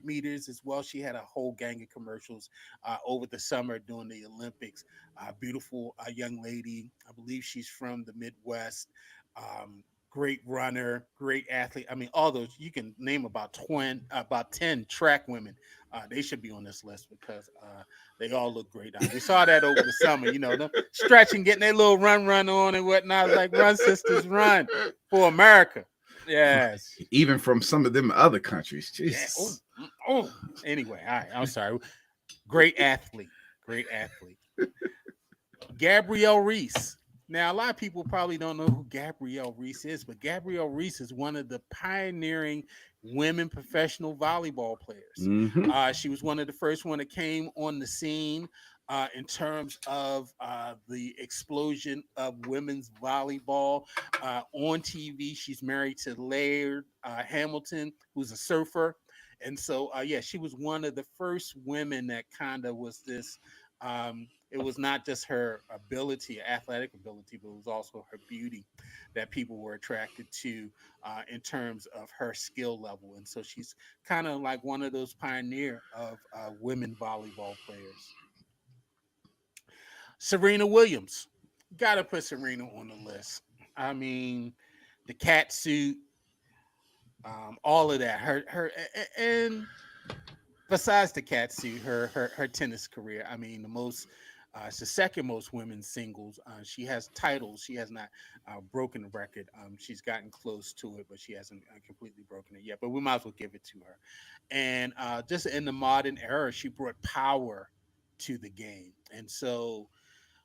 Speaker 1: meters as well. She had a whole gang of commercials over the summer during the Olympics. Beautiful young lady. I believe she's from the Midwest. Great runner, great athlete. I mean, all those, you can name about 10 track women. They should be on this list because they all look great. We saw that over the summer, them stretching, getting their little run on and whatnot. I was like, run, sisters, run for America. Yes.
Speaker 2: Even from some of them other countries. Jesus.
Speaker 1: Yeah. Anyway, all right. I'm sorry. Great athlete. Gabrielle Reese. Now, a lot of people probably don't know who Gabrielle Reese is, but Gabrielle Reese is one of the pioneering women professional volleyball players.
Speaker 2: Mm-hmm.
Speaker 1: She was one of the first one that came on the scene in terms of the explosion of women's volleyball on TV. She's married to Laird Hamilton, who's a surfer. And so, she was one of the first women that kind of was this it was not just her athletic ability, but it was also her beauty that people were attracted to in terms of her skill level. And so she's kind of like one of those pioneer of women volleyball players. Serena Williams. Got to put Serena on the list. I mean, the cat suit, all of that. And besides the cat suit, her tennis career. I mean, it's the second most women's singles. She has titles. She has not broken the record. She's gotten close to it, but she hasn't completely broken it yet. But we might as well give it to her. And just in the modern era, she brought power to the game. And so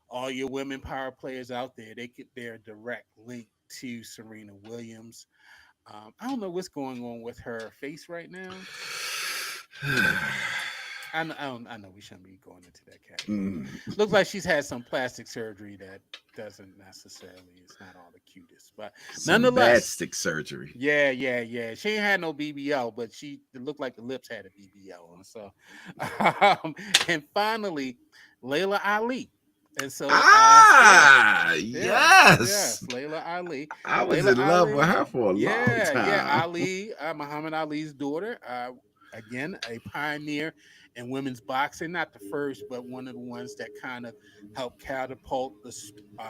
Speaker 1: all your women power players out there, they're a direct link to Serena Williams. I don't know what's going on with her face right now. I know we shouldn't be going into that category. Looks like she's had some plastic surgery that doesn't necessarily, it's not all the cutest, but
Speaker 2: Some bad
Speaker 1: nonetheless,
Speaker 2: stick surgery.
Speaker 1: yeah. She ain't had no BBL, but it looked like the lips had a BBL on. So, and finally, Layla Ali. And so, yes,
Speaker 2: Yes.
Speaker 1: Layla Ali.
Speaker 2: I was
Speaker 1: Layla
Speaker 2: in love with
Speaker 1: Ali,
Speaker 2: her for a long time.
Speaker 1: Ali, Muhammad Ali's daughter. Again, a pioneer in women's boxing, not the first, but one of the ones that kind of helped catapult the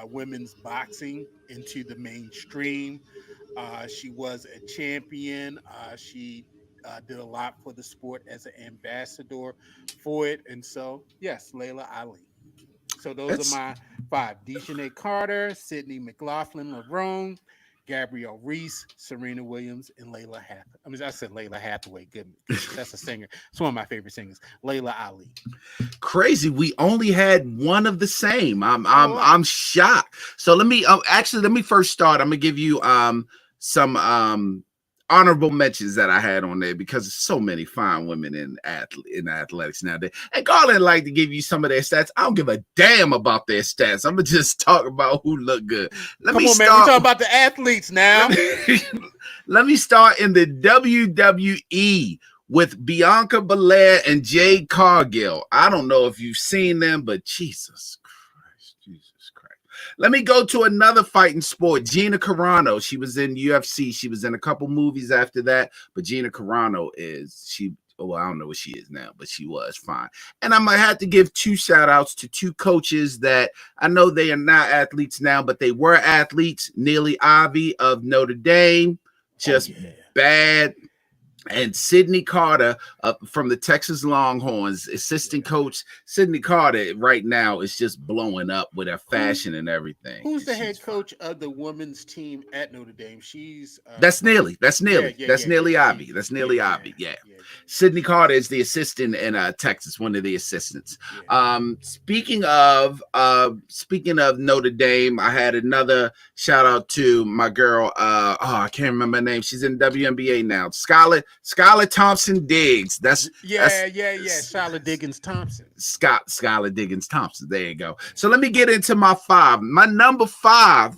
Speaker 1: women's boxing into the mainstream. She was a champion. She did a lot for the sport as an ambassador for it. And so, yes, Layla Ali. So those are
Speaker 2: It's
Speaker 1: my five: Dejanay Carter, Sydney McLaughlin Lerone, Gabrielle Reese, Serena Williams, and Layla Hathaway. I mean, I said Layla Hathaway. Goodness, that's a singer. It's one of my favorite singers. Layla Ali.
Speaker 2: crazy. We only had one of the same.
Speaker 1: Wow.
Speaker 2: I'm shocked. So let me let me first start. I'm gonna give you some honorable mentions that I had on there because there's so many fine women in athletics nowadays. And Garland like to give you some of their stats. I don't give a damn about their stats. I'm gonna just talk about who look good.
Speaker 1: Come on, man. We're talking about the athletes now.
Speaker 2: Let me start in the WWE with Bianca Belair and Jade Cargill. I don't know if you've seen them, but Jesus Christ. Let me go to another fighting sport. Gina Carano. She was in UFC. She was in a couple movies after that, but Gina Carano well, I don't know what she is now, but she was fine. And I might have to give two shout outs to two coaches that I know they are not athletes now, but they were athletes. Neely Ivy of Notre Dame, just bad. And Sydney Carter from the Texas Longhorns, assistant coach. Sydney Carter right now is just blowing up with her fashion and everything.
Speaker 1: Who's the head coach of the women's team at Notre Dame?
Speaker 2: That's Neely. That's Neely. That's Neely Ivy. That's Neely Ivy. Yeah. Sydney Carter is the assistant in Texas, one of the assistants. Speaking of Notre Dame, I had another shout out to my girl. I can't remember her name. She's in WNBA now. Skylar Thompson Diggs. That's
Speaker 1: Skylar Diggins Thompson.
Speaker 2: Skylar Diggins Thompson. There you go. So let me get into my five. My number five,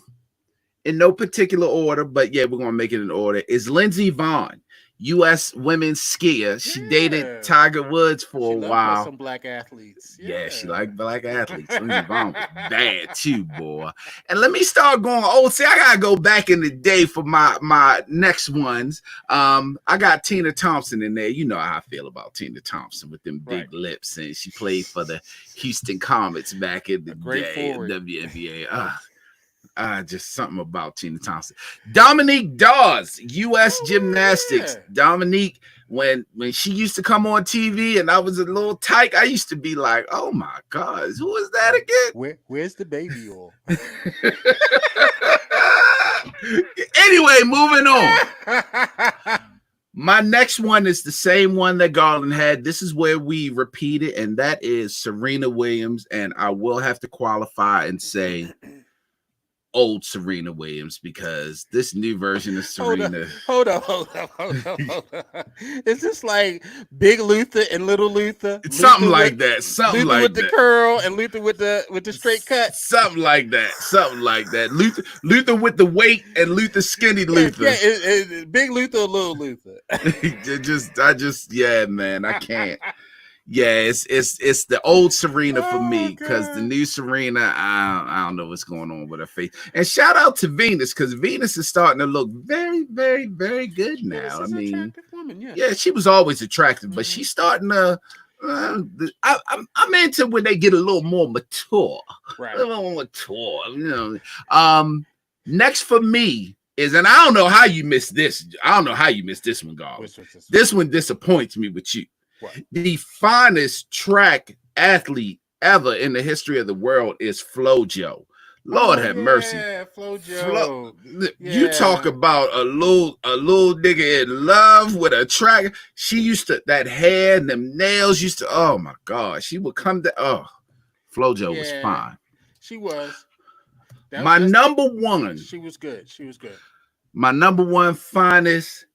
Speaker 2: in no particular order, but yeah, we're gonna make it in order, is Lindsey Vonn, U.S. women's skier. She dated Tiger Woods for a while.
Speaker 1: Some black athletes.
Speaker 2: Yeah, she liked black athletes. Lindsey Vonn was bad too, boy. And let me start going. See, I gotta go back in the day for my next ones. I got Tina Thompson in there. You know how I feel about Tina Thompson with them big lips, and she played for the Houston Comets back in the day, WNBA. Just something about Tina Thompson. Dominique Dawes, U.S. Gymnastics. Yeah. Dominique, when she used to come on TV and I was a little tyke, I used to be like, oh my God, who is that again?
Speaker 1: Where's the baby oil?
Speaker 2: Anyway, moving on. My next one is the same one that Garland had. This is where we repeat it, and that is Serena Williams. And I will have to qualify and say old Serena Williams, because this new version of Serena.
Speaker 1: Hold on. Is this like Big Luther and Little Luther?
Speaker 2: Something like that. Something
Speaker 1: Luther
Speaker 2: like
Speaker 1: with
Speaker 2: that.
Speaker 1: The curl and Luther with the straight cut.
Speaker 2: Something like that. Luther with the weight and Luther skinny Luther.
Speaker 1: Yeah, Big Luther or Little Luther.
Speaker 2: Man, I can't. Yeah, it's the old Serena for me, because the new Serena, I don't know what's going on with her face. And shout out to Venus, because Venus is starting to look very, very, very good now. I mean, attractive woman, yeah, she was always attractive, but she's starting to. I'm into when they get a little more mature, right? A little more mature, you know. Next for me is, and I don't know how you missed this. I don't know how you missed this one, God. This one disappoints me with you. What? The finest track athlete ever in the history of the world is FloJo. Lord have mercy.
Speaker 1: Yeah, FloJo.
Speaker 2: You talk about a little nigga in love with a track. She used to, that hair and them nails used to, oh my God. She would come to, FloJo was fine.
Speaker 1: She was.
Speaker 2: Number one.
Speaker 1: She was good. My
Speaker 2: number one finest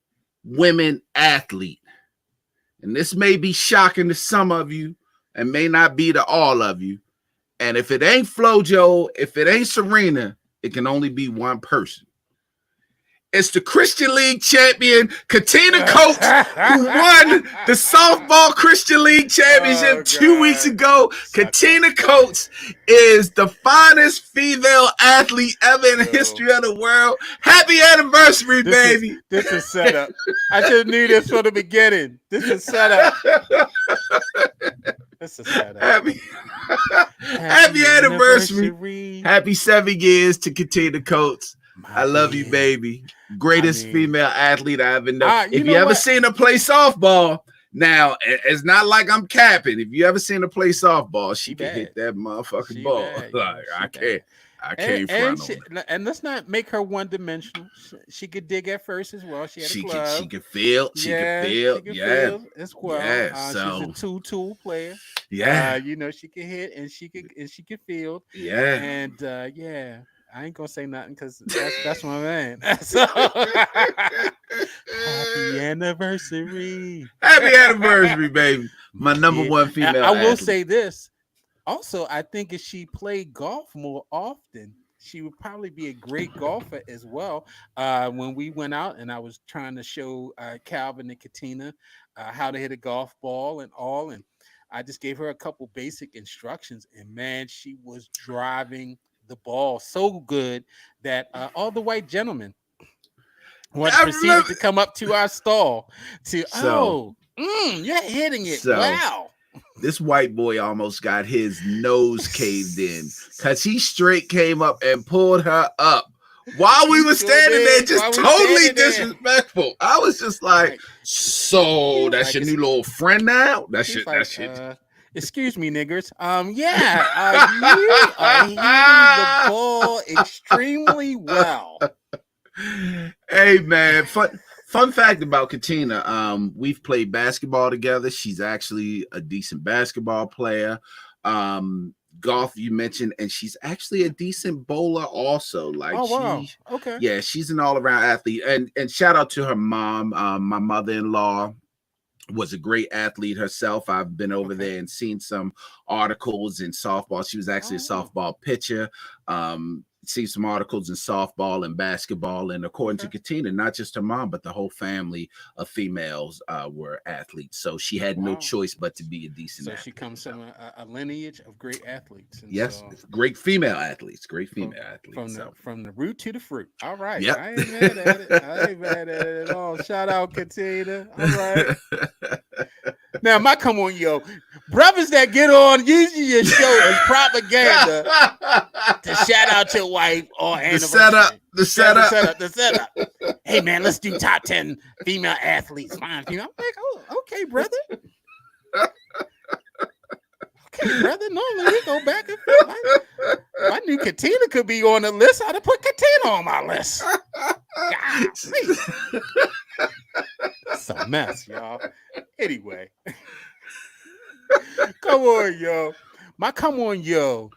Speaker 2: women athlete. and this may be shocking to some of you and may not be to all of you. And if it ain't FloJo, if it ain't Serena, it can only be one person. It's the Christian League champion, Katina Coates, who won the softball Christian League championship 2 weeks ago. Katina Coates is the finest female athlete ever in the history of the world. Happy anniversary, baby.
Speaker 1: This is setup. I just knew this from the beginning. This is setup. This is setup.
Speaker 2: Happy anniversary. Happy 7 years to Katina Coates. I love you, baby. Greatest female athlete I ever know. If you ever seen her play softball, now it's not like I'm capping. If you ever seen her play softball, she can hit that motherfucking ball. Like I can't front on her.
Speaker 1: And let's not make her one-dimensional. She could dig at first as well. She had a glove.
Speaker 2: She could feel. She could feel
Speaker 1: as well.
Speaker 2: Yeah, so
Speaker 1: she's a two-tool player.
Speaker 2: Yeah,
Speaker 1: she can hit and she can field.
Speaker 2: Yeah,
Speaker 1: and yeah. I ain't gonna say nothing because that's my man. So, happy anniversary!
Speaker 2: Happy anniversary, baby! My number one female.
Speaker 1: I will say this. Also, I think if she played golf more often, she would probably be a great golfer as well. When we went out and I was trying to show Calvin and Katina how to hit a golf ball and all, and I just gave her a couple basic instructions, and man, she was driving the ball so good that all the white gentlemen proceeded to come up to our stall to you're hitting it. Wow.
Speaker 2: This white boy almost got his nose caved in because he straight came up and pulled her up while we were standing there, just totally disrespectful. I was just like, so that's your new little friend now? That's shit.
Speaker 1: Excuse me, niggers. You are hitting the ball extremely well.
Speaker 2: Hey, man. Fun fact about Katina. We've played basketball together. She's actually a decent basketball player. Golf, you mentioned, and she's actually a decent bowler also. Like,
Speaker 1: okay.
Speaker 2: Yeah, she's an all-around athlete. And shout out to her mom, my mother-in-law. Was a great athlete herself. I've been over there and seen some articles in softball. She was actually a softball pitcher. Seen some articles in softball and basketball. And according to Katina, not just her mom, but the whole family of females were athletes. So she had no choice but to be a decent athlete.
Speaker 1: So she comes from a lineage of great athletes. And
Speaker 2: yes, great female athletes. Great female athletes.
Speaker 1: From the root to the fruit. All right.
Speaker 2: Yep.
Speaker 1: I ain't mad at it. I ain't mad at it at all. Shout out Katina. All right. Now, my come on, yo. Brothers that get on using your show as propaganda to shout out your wife or anniversary.
Speaker 2: The setup.
Speaker 1: Hey, man, let's do top 10 female athletes. Fine, female. I'm like, oh, okay, brother. Okay, brother. Normally we go back and forth. I knew Katina could be on the list. I'd have put Katina on my list. Golly. That's a mess, y'all. Anyway. Come on, yo. My come on, yo.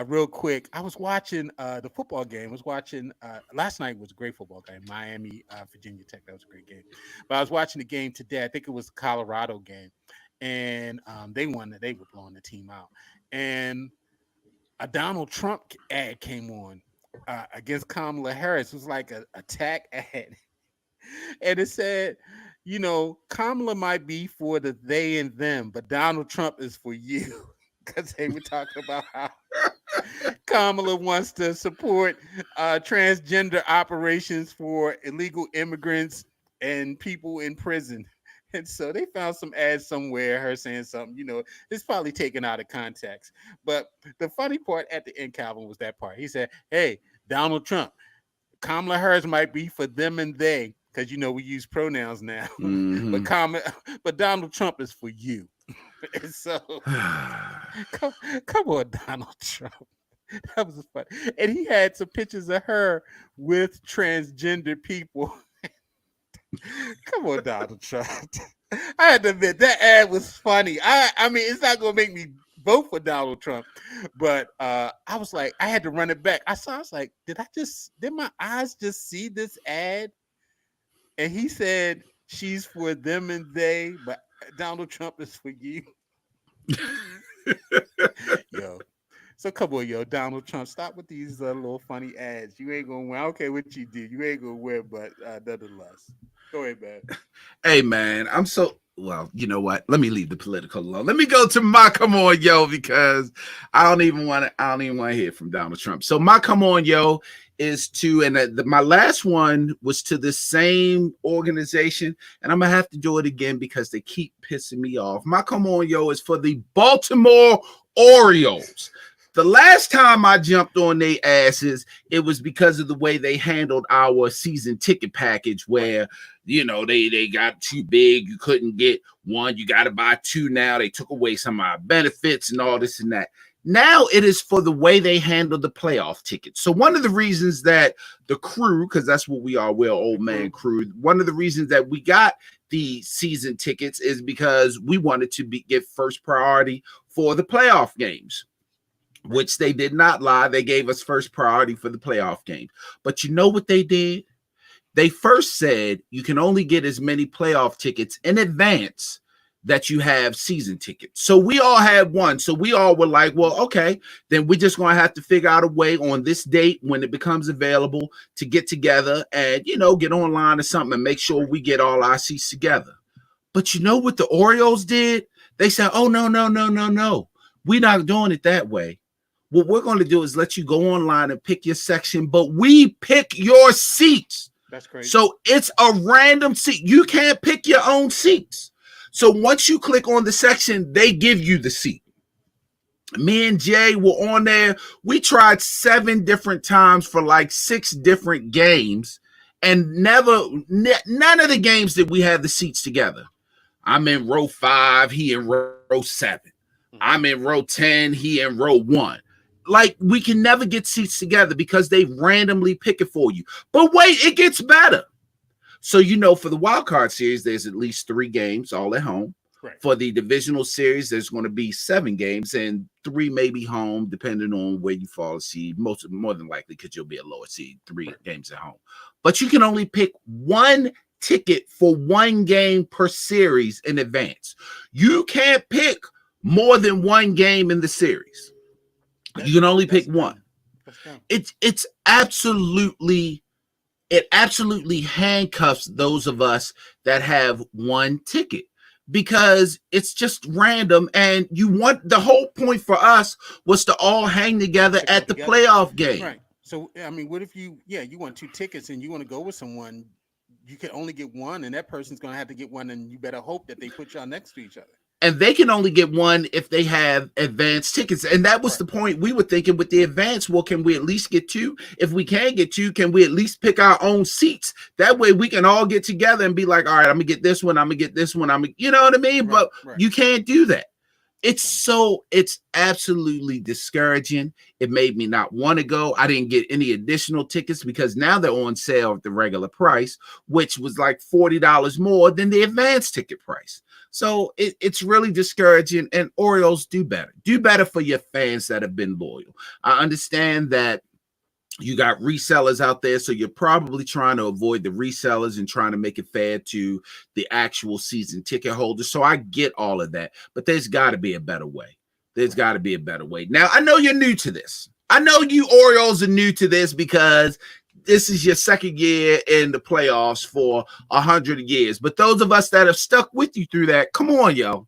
Speaker 1: Real quick. I was watching the football game. I was watching last night was a great football game. Miami, Virginia Tech. That was a great game. But I was watching the game today. I think it was the Colorado game. And they won. They were blowing the team out. And a Donald Trump ad came on against Kamala Harris. It was like an attack ad. And it said, you know, Kamala might be for the they and them, but Donald Trump is for you. Because they were talking about how Kamala wants to support transgender operations for illegal immigrants and people in prison. And so they found some ads somewhere, her saying something, you know, it's probably taken out of context. But the funny part at the end, Calvin, was that part. He said, hey, Donald Trump, Kamala Harris might be for them and they, because, you know, we use pronouns now.
Speaker 2: Mm-hmm.
Speaker 1: But Donald Trump is for you. And so, come on, Donald Trump. That was fun. And he had some pictures of her with transgender people. Come on, Donald Trump. I had to admit that ad was funny. I mean, it's not gonna make me vote for Donald Trump, but I was like, I had to run it back. I was like, did my eyes just see this ad? And he said she's for them and they, but Donald Trump is for you. Yo. So come on, yo, Donald Trump, stop with these little funny ads. You ain't gonna win. I don't care what you do. You ain't gonna win, but nonetheless. Go ahead, man.
Speaker 2: Hey, man, I'm so well. You know what? Let me leave the political alone. Let me go to my come on, yo, because I don't even want to. I don't even want to hear from Donald Trump. So my come on, yo, is to and my last one was to the same organization, and I'm gonna have to do it again because they keep pissing me off. My come on, yo, is for the Baltimore Orioles. The last time I jumped on their asses, it was because of the way they handled our season ticket package, where they got too big. You couldn't get one. You got to buy two now. They took away some of our benefits and all this and that. Now it is for the way they handle the playoff tickets. So one of the reasons that the crew, because that's what we are, we're old man crew. One of the reasons that we got the season tickets is because we wanted to get first priority for the playoff games, which they did not lie. They gave us first priority for the playoff game. But you know what they did? They first said you can only get as many playoff tickets in advance that you have season tickets. So we all had one. So we all were like, well, okay, then we're just going to have to figure out a way on this date when it becomes available to get together and, get online or something and make sure we get all our seats together. But you know what the Orioles did? They said, oh, no. We're not doing it that way. What we're going to do is let you go online and pick your section, but we pick your seats.
Speaker 1: That's crazy.
Speaker 2: So it's a random seat. You can't pick your own seats. So once you click on the section, they give you the seat. Me and Jay were on there. We tried 7 different times for like 6 different games, and none of the games did we have the seats together. I'm in row 5, he in row 7. I'm in row 10, he in row 1. Like, we can never get seats together because they randomly pick it for you. But wait, it gets better. So, for the wild card series, there's at least 3 games all at home.
Speaker 1: Right.
Speaker 2: For the divisional series, there's going to be 7 games and 3 maybe home, depending on where you fall a seed. More than likely, because you'll be a lower seed, 3 games at home. But you can only pick 1 ticket for 1 game per series in advance. You can't pick more than 1 game in the series. You can only pick 1. It absolutely handcuffs those of us that have 1 ticket, because it's just random. And the whole point for us was to all hang together at the playoff game.
Speaker 1: Right. So, I mean, what if you want 2 tickets and you want to go with someone, you can only get 1, and that person's going to have to get 1, and you better hope that they put y'all next to each other.
Speaker 2: And they can only get 1 if they have advanced tickets. And that was the point we were thinking with the advance. Well, can we at least get 2? If we can't get 2, can we at least pick our own seats? That way we can all get together and be like, all right, I'm going to get this one. I'm going to get this one. You know what I mean? Right, but you can't do that. It's absolutely discouraging. It made me not want to go. I didn't get any additional tickets because now they're on sale at the regular price, which was like $40 more than the advanced ticket price. So it's really discouraging, and Orioles do better. Do better for your fans that have been loyal. I understand that you got resellers out there, so you're probably trying to avoid the resellers and trying to make it fair to the actual season ticket holders. So I get all of that, but there's got to be a better way. There's got to be a better way. Now, I know you're new to this. I know you Orioles are new to this because this is your second year in the playoffs for 100 years. But those of us that have stuck with you through that, come on, yo.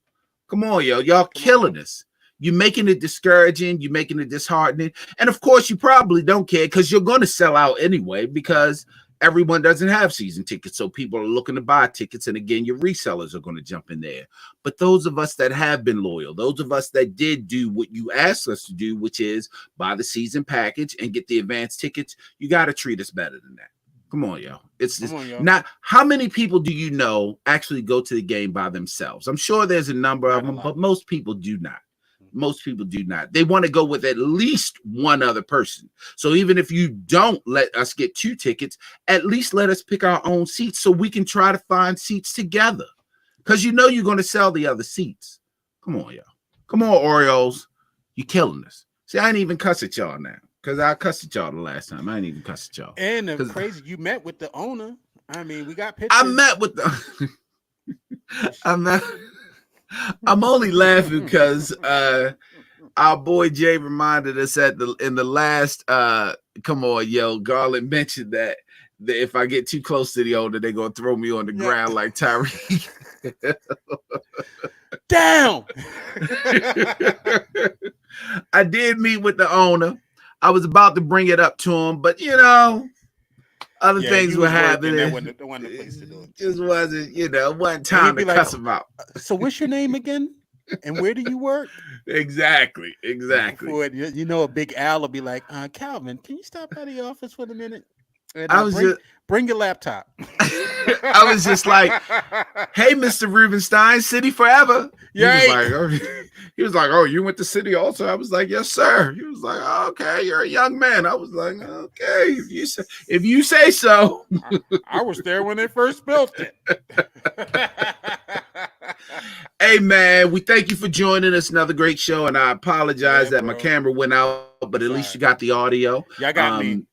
Speaker 2: Y'all killing us. You're making it discouraging. You're making it disheartening. And, of course, you probably don't care because you're going to sell out anyway because everyone doesn't have season tickets. So people are looking to buy tickets. And, again, your resellers are going to jump in there. But those of us that have been loyal, those of us that did do what you asked us to do, which is buy the season package and get the advanced tickets, you got to treat us better than that. Come on, yo. It's just not. How many people do you know actually go to the game by themselves? I'm sure there's a number of them, but most people do not. Most people do not. They want to go with at least one other person. So even if you don't let us get 2 tickets, at least let us pick our own seats so we can try to find seats together. Because you're going to sell the other seats. Come on, y'all. Come on, Orioles. You're killing us. See, I ain't even cuss at y'all now. Because I cussed at y'all the last time. I ain't even cuss at y'all.
Speaker 1: And the crazy, you met with the owner. I mean, we got pictures.
Speaker 2: I met with the... I'm only laughing because our boy Jay reminded us in the last come on, yo, Garland mentioned that if I get too close to the owner, they're gonna throw me on the ground like Tyreek.
Speaker 1: Down.
Speaker 2: I did meet with the owner. I was about to bring it up to him, but you know, other things were happening.
Speaker 1: That wasn't the place to do it.
Speaker 2: Just wasn't, wasn't time to cuss him out.
Speaker 1: So what's your name again? And where do you work?
Speaker 2: Exactly.
Speaker 1: You know, a Big Al will be like, Calvin, can you stop by the office for a minute? And,
Speaker 2: I was
Speaker 1: bring your laptop.
Speaker 2: I was just like, hey, Mr. Rubenstein, City forever.
Speaker 1: Yeah.
Speaker 2: He was like, oh, you went to City also? I was like, yes, sir. He was like, oh, okay, you're a young man. I was like, okay, if you say so.
Speaker 1: I was there when they first built it.
Speaker 2: Hey, man, we thank you for joining us. Another great show. And I apologize that my camera went out, but at least you got the audio.
Speaker 1: Yeah, I got me.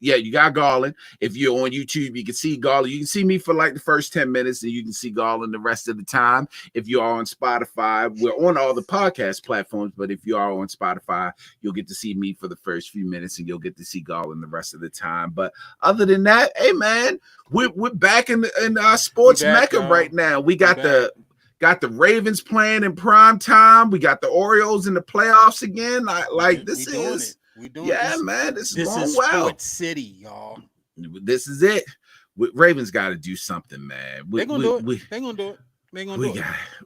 Speaker 2: Yeah, you got Garland. If you're on YouTube, you can see Garland. You can see me for like the first 10 minutes, and you can see Garland the rest of the time. If you are on Spotify, we're on all the podcast platforms, but if you are on Spotify, you'll get to see me for the first few minutes, and you'll get to see Garland the rest of the time. But other than that, hey, man, we're back in our sports mecca right now. We got the Ravens playing in prime time. We got the Orioles in the playoffs again. This is... man, this is going well.
Speaker 1: Sports City, y'all.
Speaker 2: This is it. Ravens got to do something, man.
Speaker 1: They're gonna do it. They're gonna do it.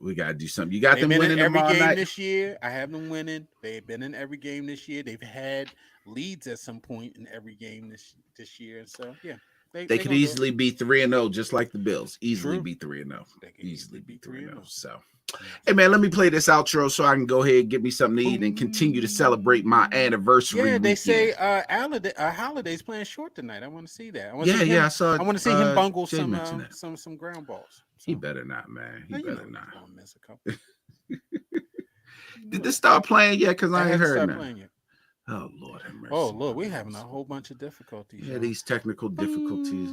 Speaker 2: We got to do something. You got them winning
Speaker 1: every game
Speaker 2: night.
Speaker 1: This year. I have them winning. They've been in every game this year. They've had leads at some point in every game this year. So yeah,
Speaker 2: they could easily be 3-0, just like the Bills. Easily be 3-0.
Speaker 1: They could easily be 3-0.
Speaker 2: So. Hey, man, let me play this outro so I can go ahead and get me something to eat and continue to celebrate my anniversary.
Speaker 1: Yeah, they
Speaker 2: weekend.
Speaker 1: Say Holiday's playing short tonight. I want to see that.
Speaker 2: I saw.
Speaker 1: I want to see him bungle some ground balls.
Speaker 2: So. He better not, man. He better not.
Speaker 1: Miss a couple.
Speaker 2: Did this start playing yet? Because I ain't heard
Speaker 1: nothing.
Speaker 2: Oh, Lord have mercy.
Speaker 1: Oh, Lord, we're having a whole bunch of difficulties.
Speaker 2: Yeah, these technical difficulties.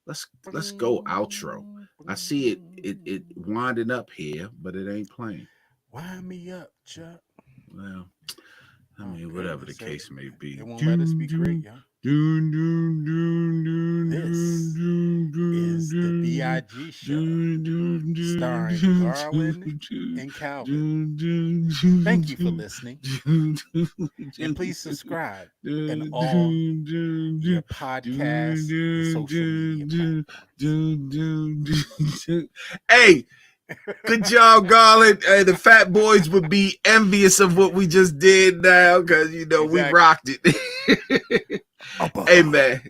Speaker 2: Let's go outro. I see it winding up here, but it ain't playing.
Speaker 1: Wind me up, Chuck.
Speaker 2: Well, I mean, whatever the case may be.
Speaker 1: It won't let us be great, y'all. This is the B.I.G. show, starring Garland and Calvin. Thank you for listening. And please subscribe in all your podcast and social media platforms.
Speaker 2: Hey, good job, Garland. Hey, the Fat Boys would be envious of what we just did now because, we rocked it. Hey, man,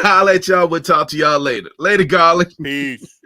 Speaker 2: I'll let y'all. We'll talk to y'all later. Later, Garland.
Speaker 1: Peace.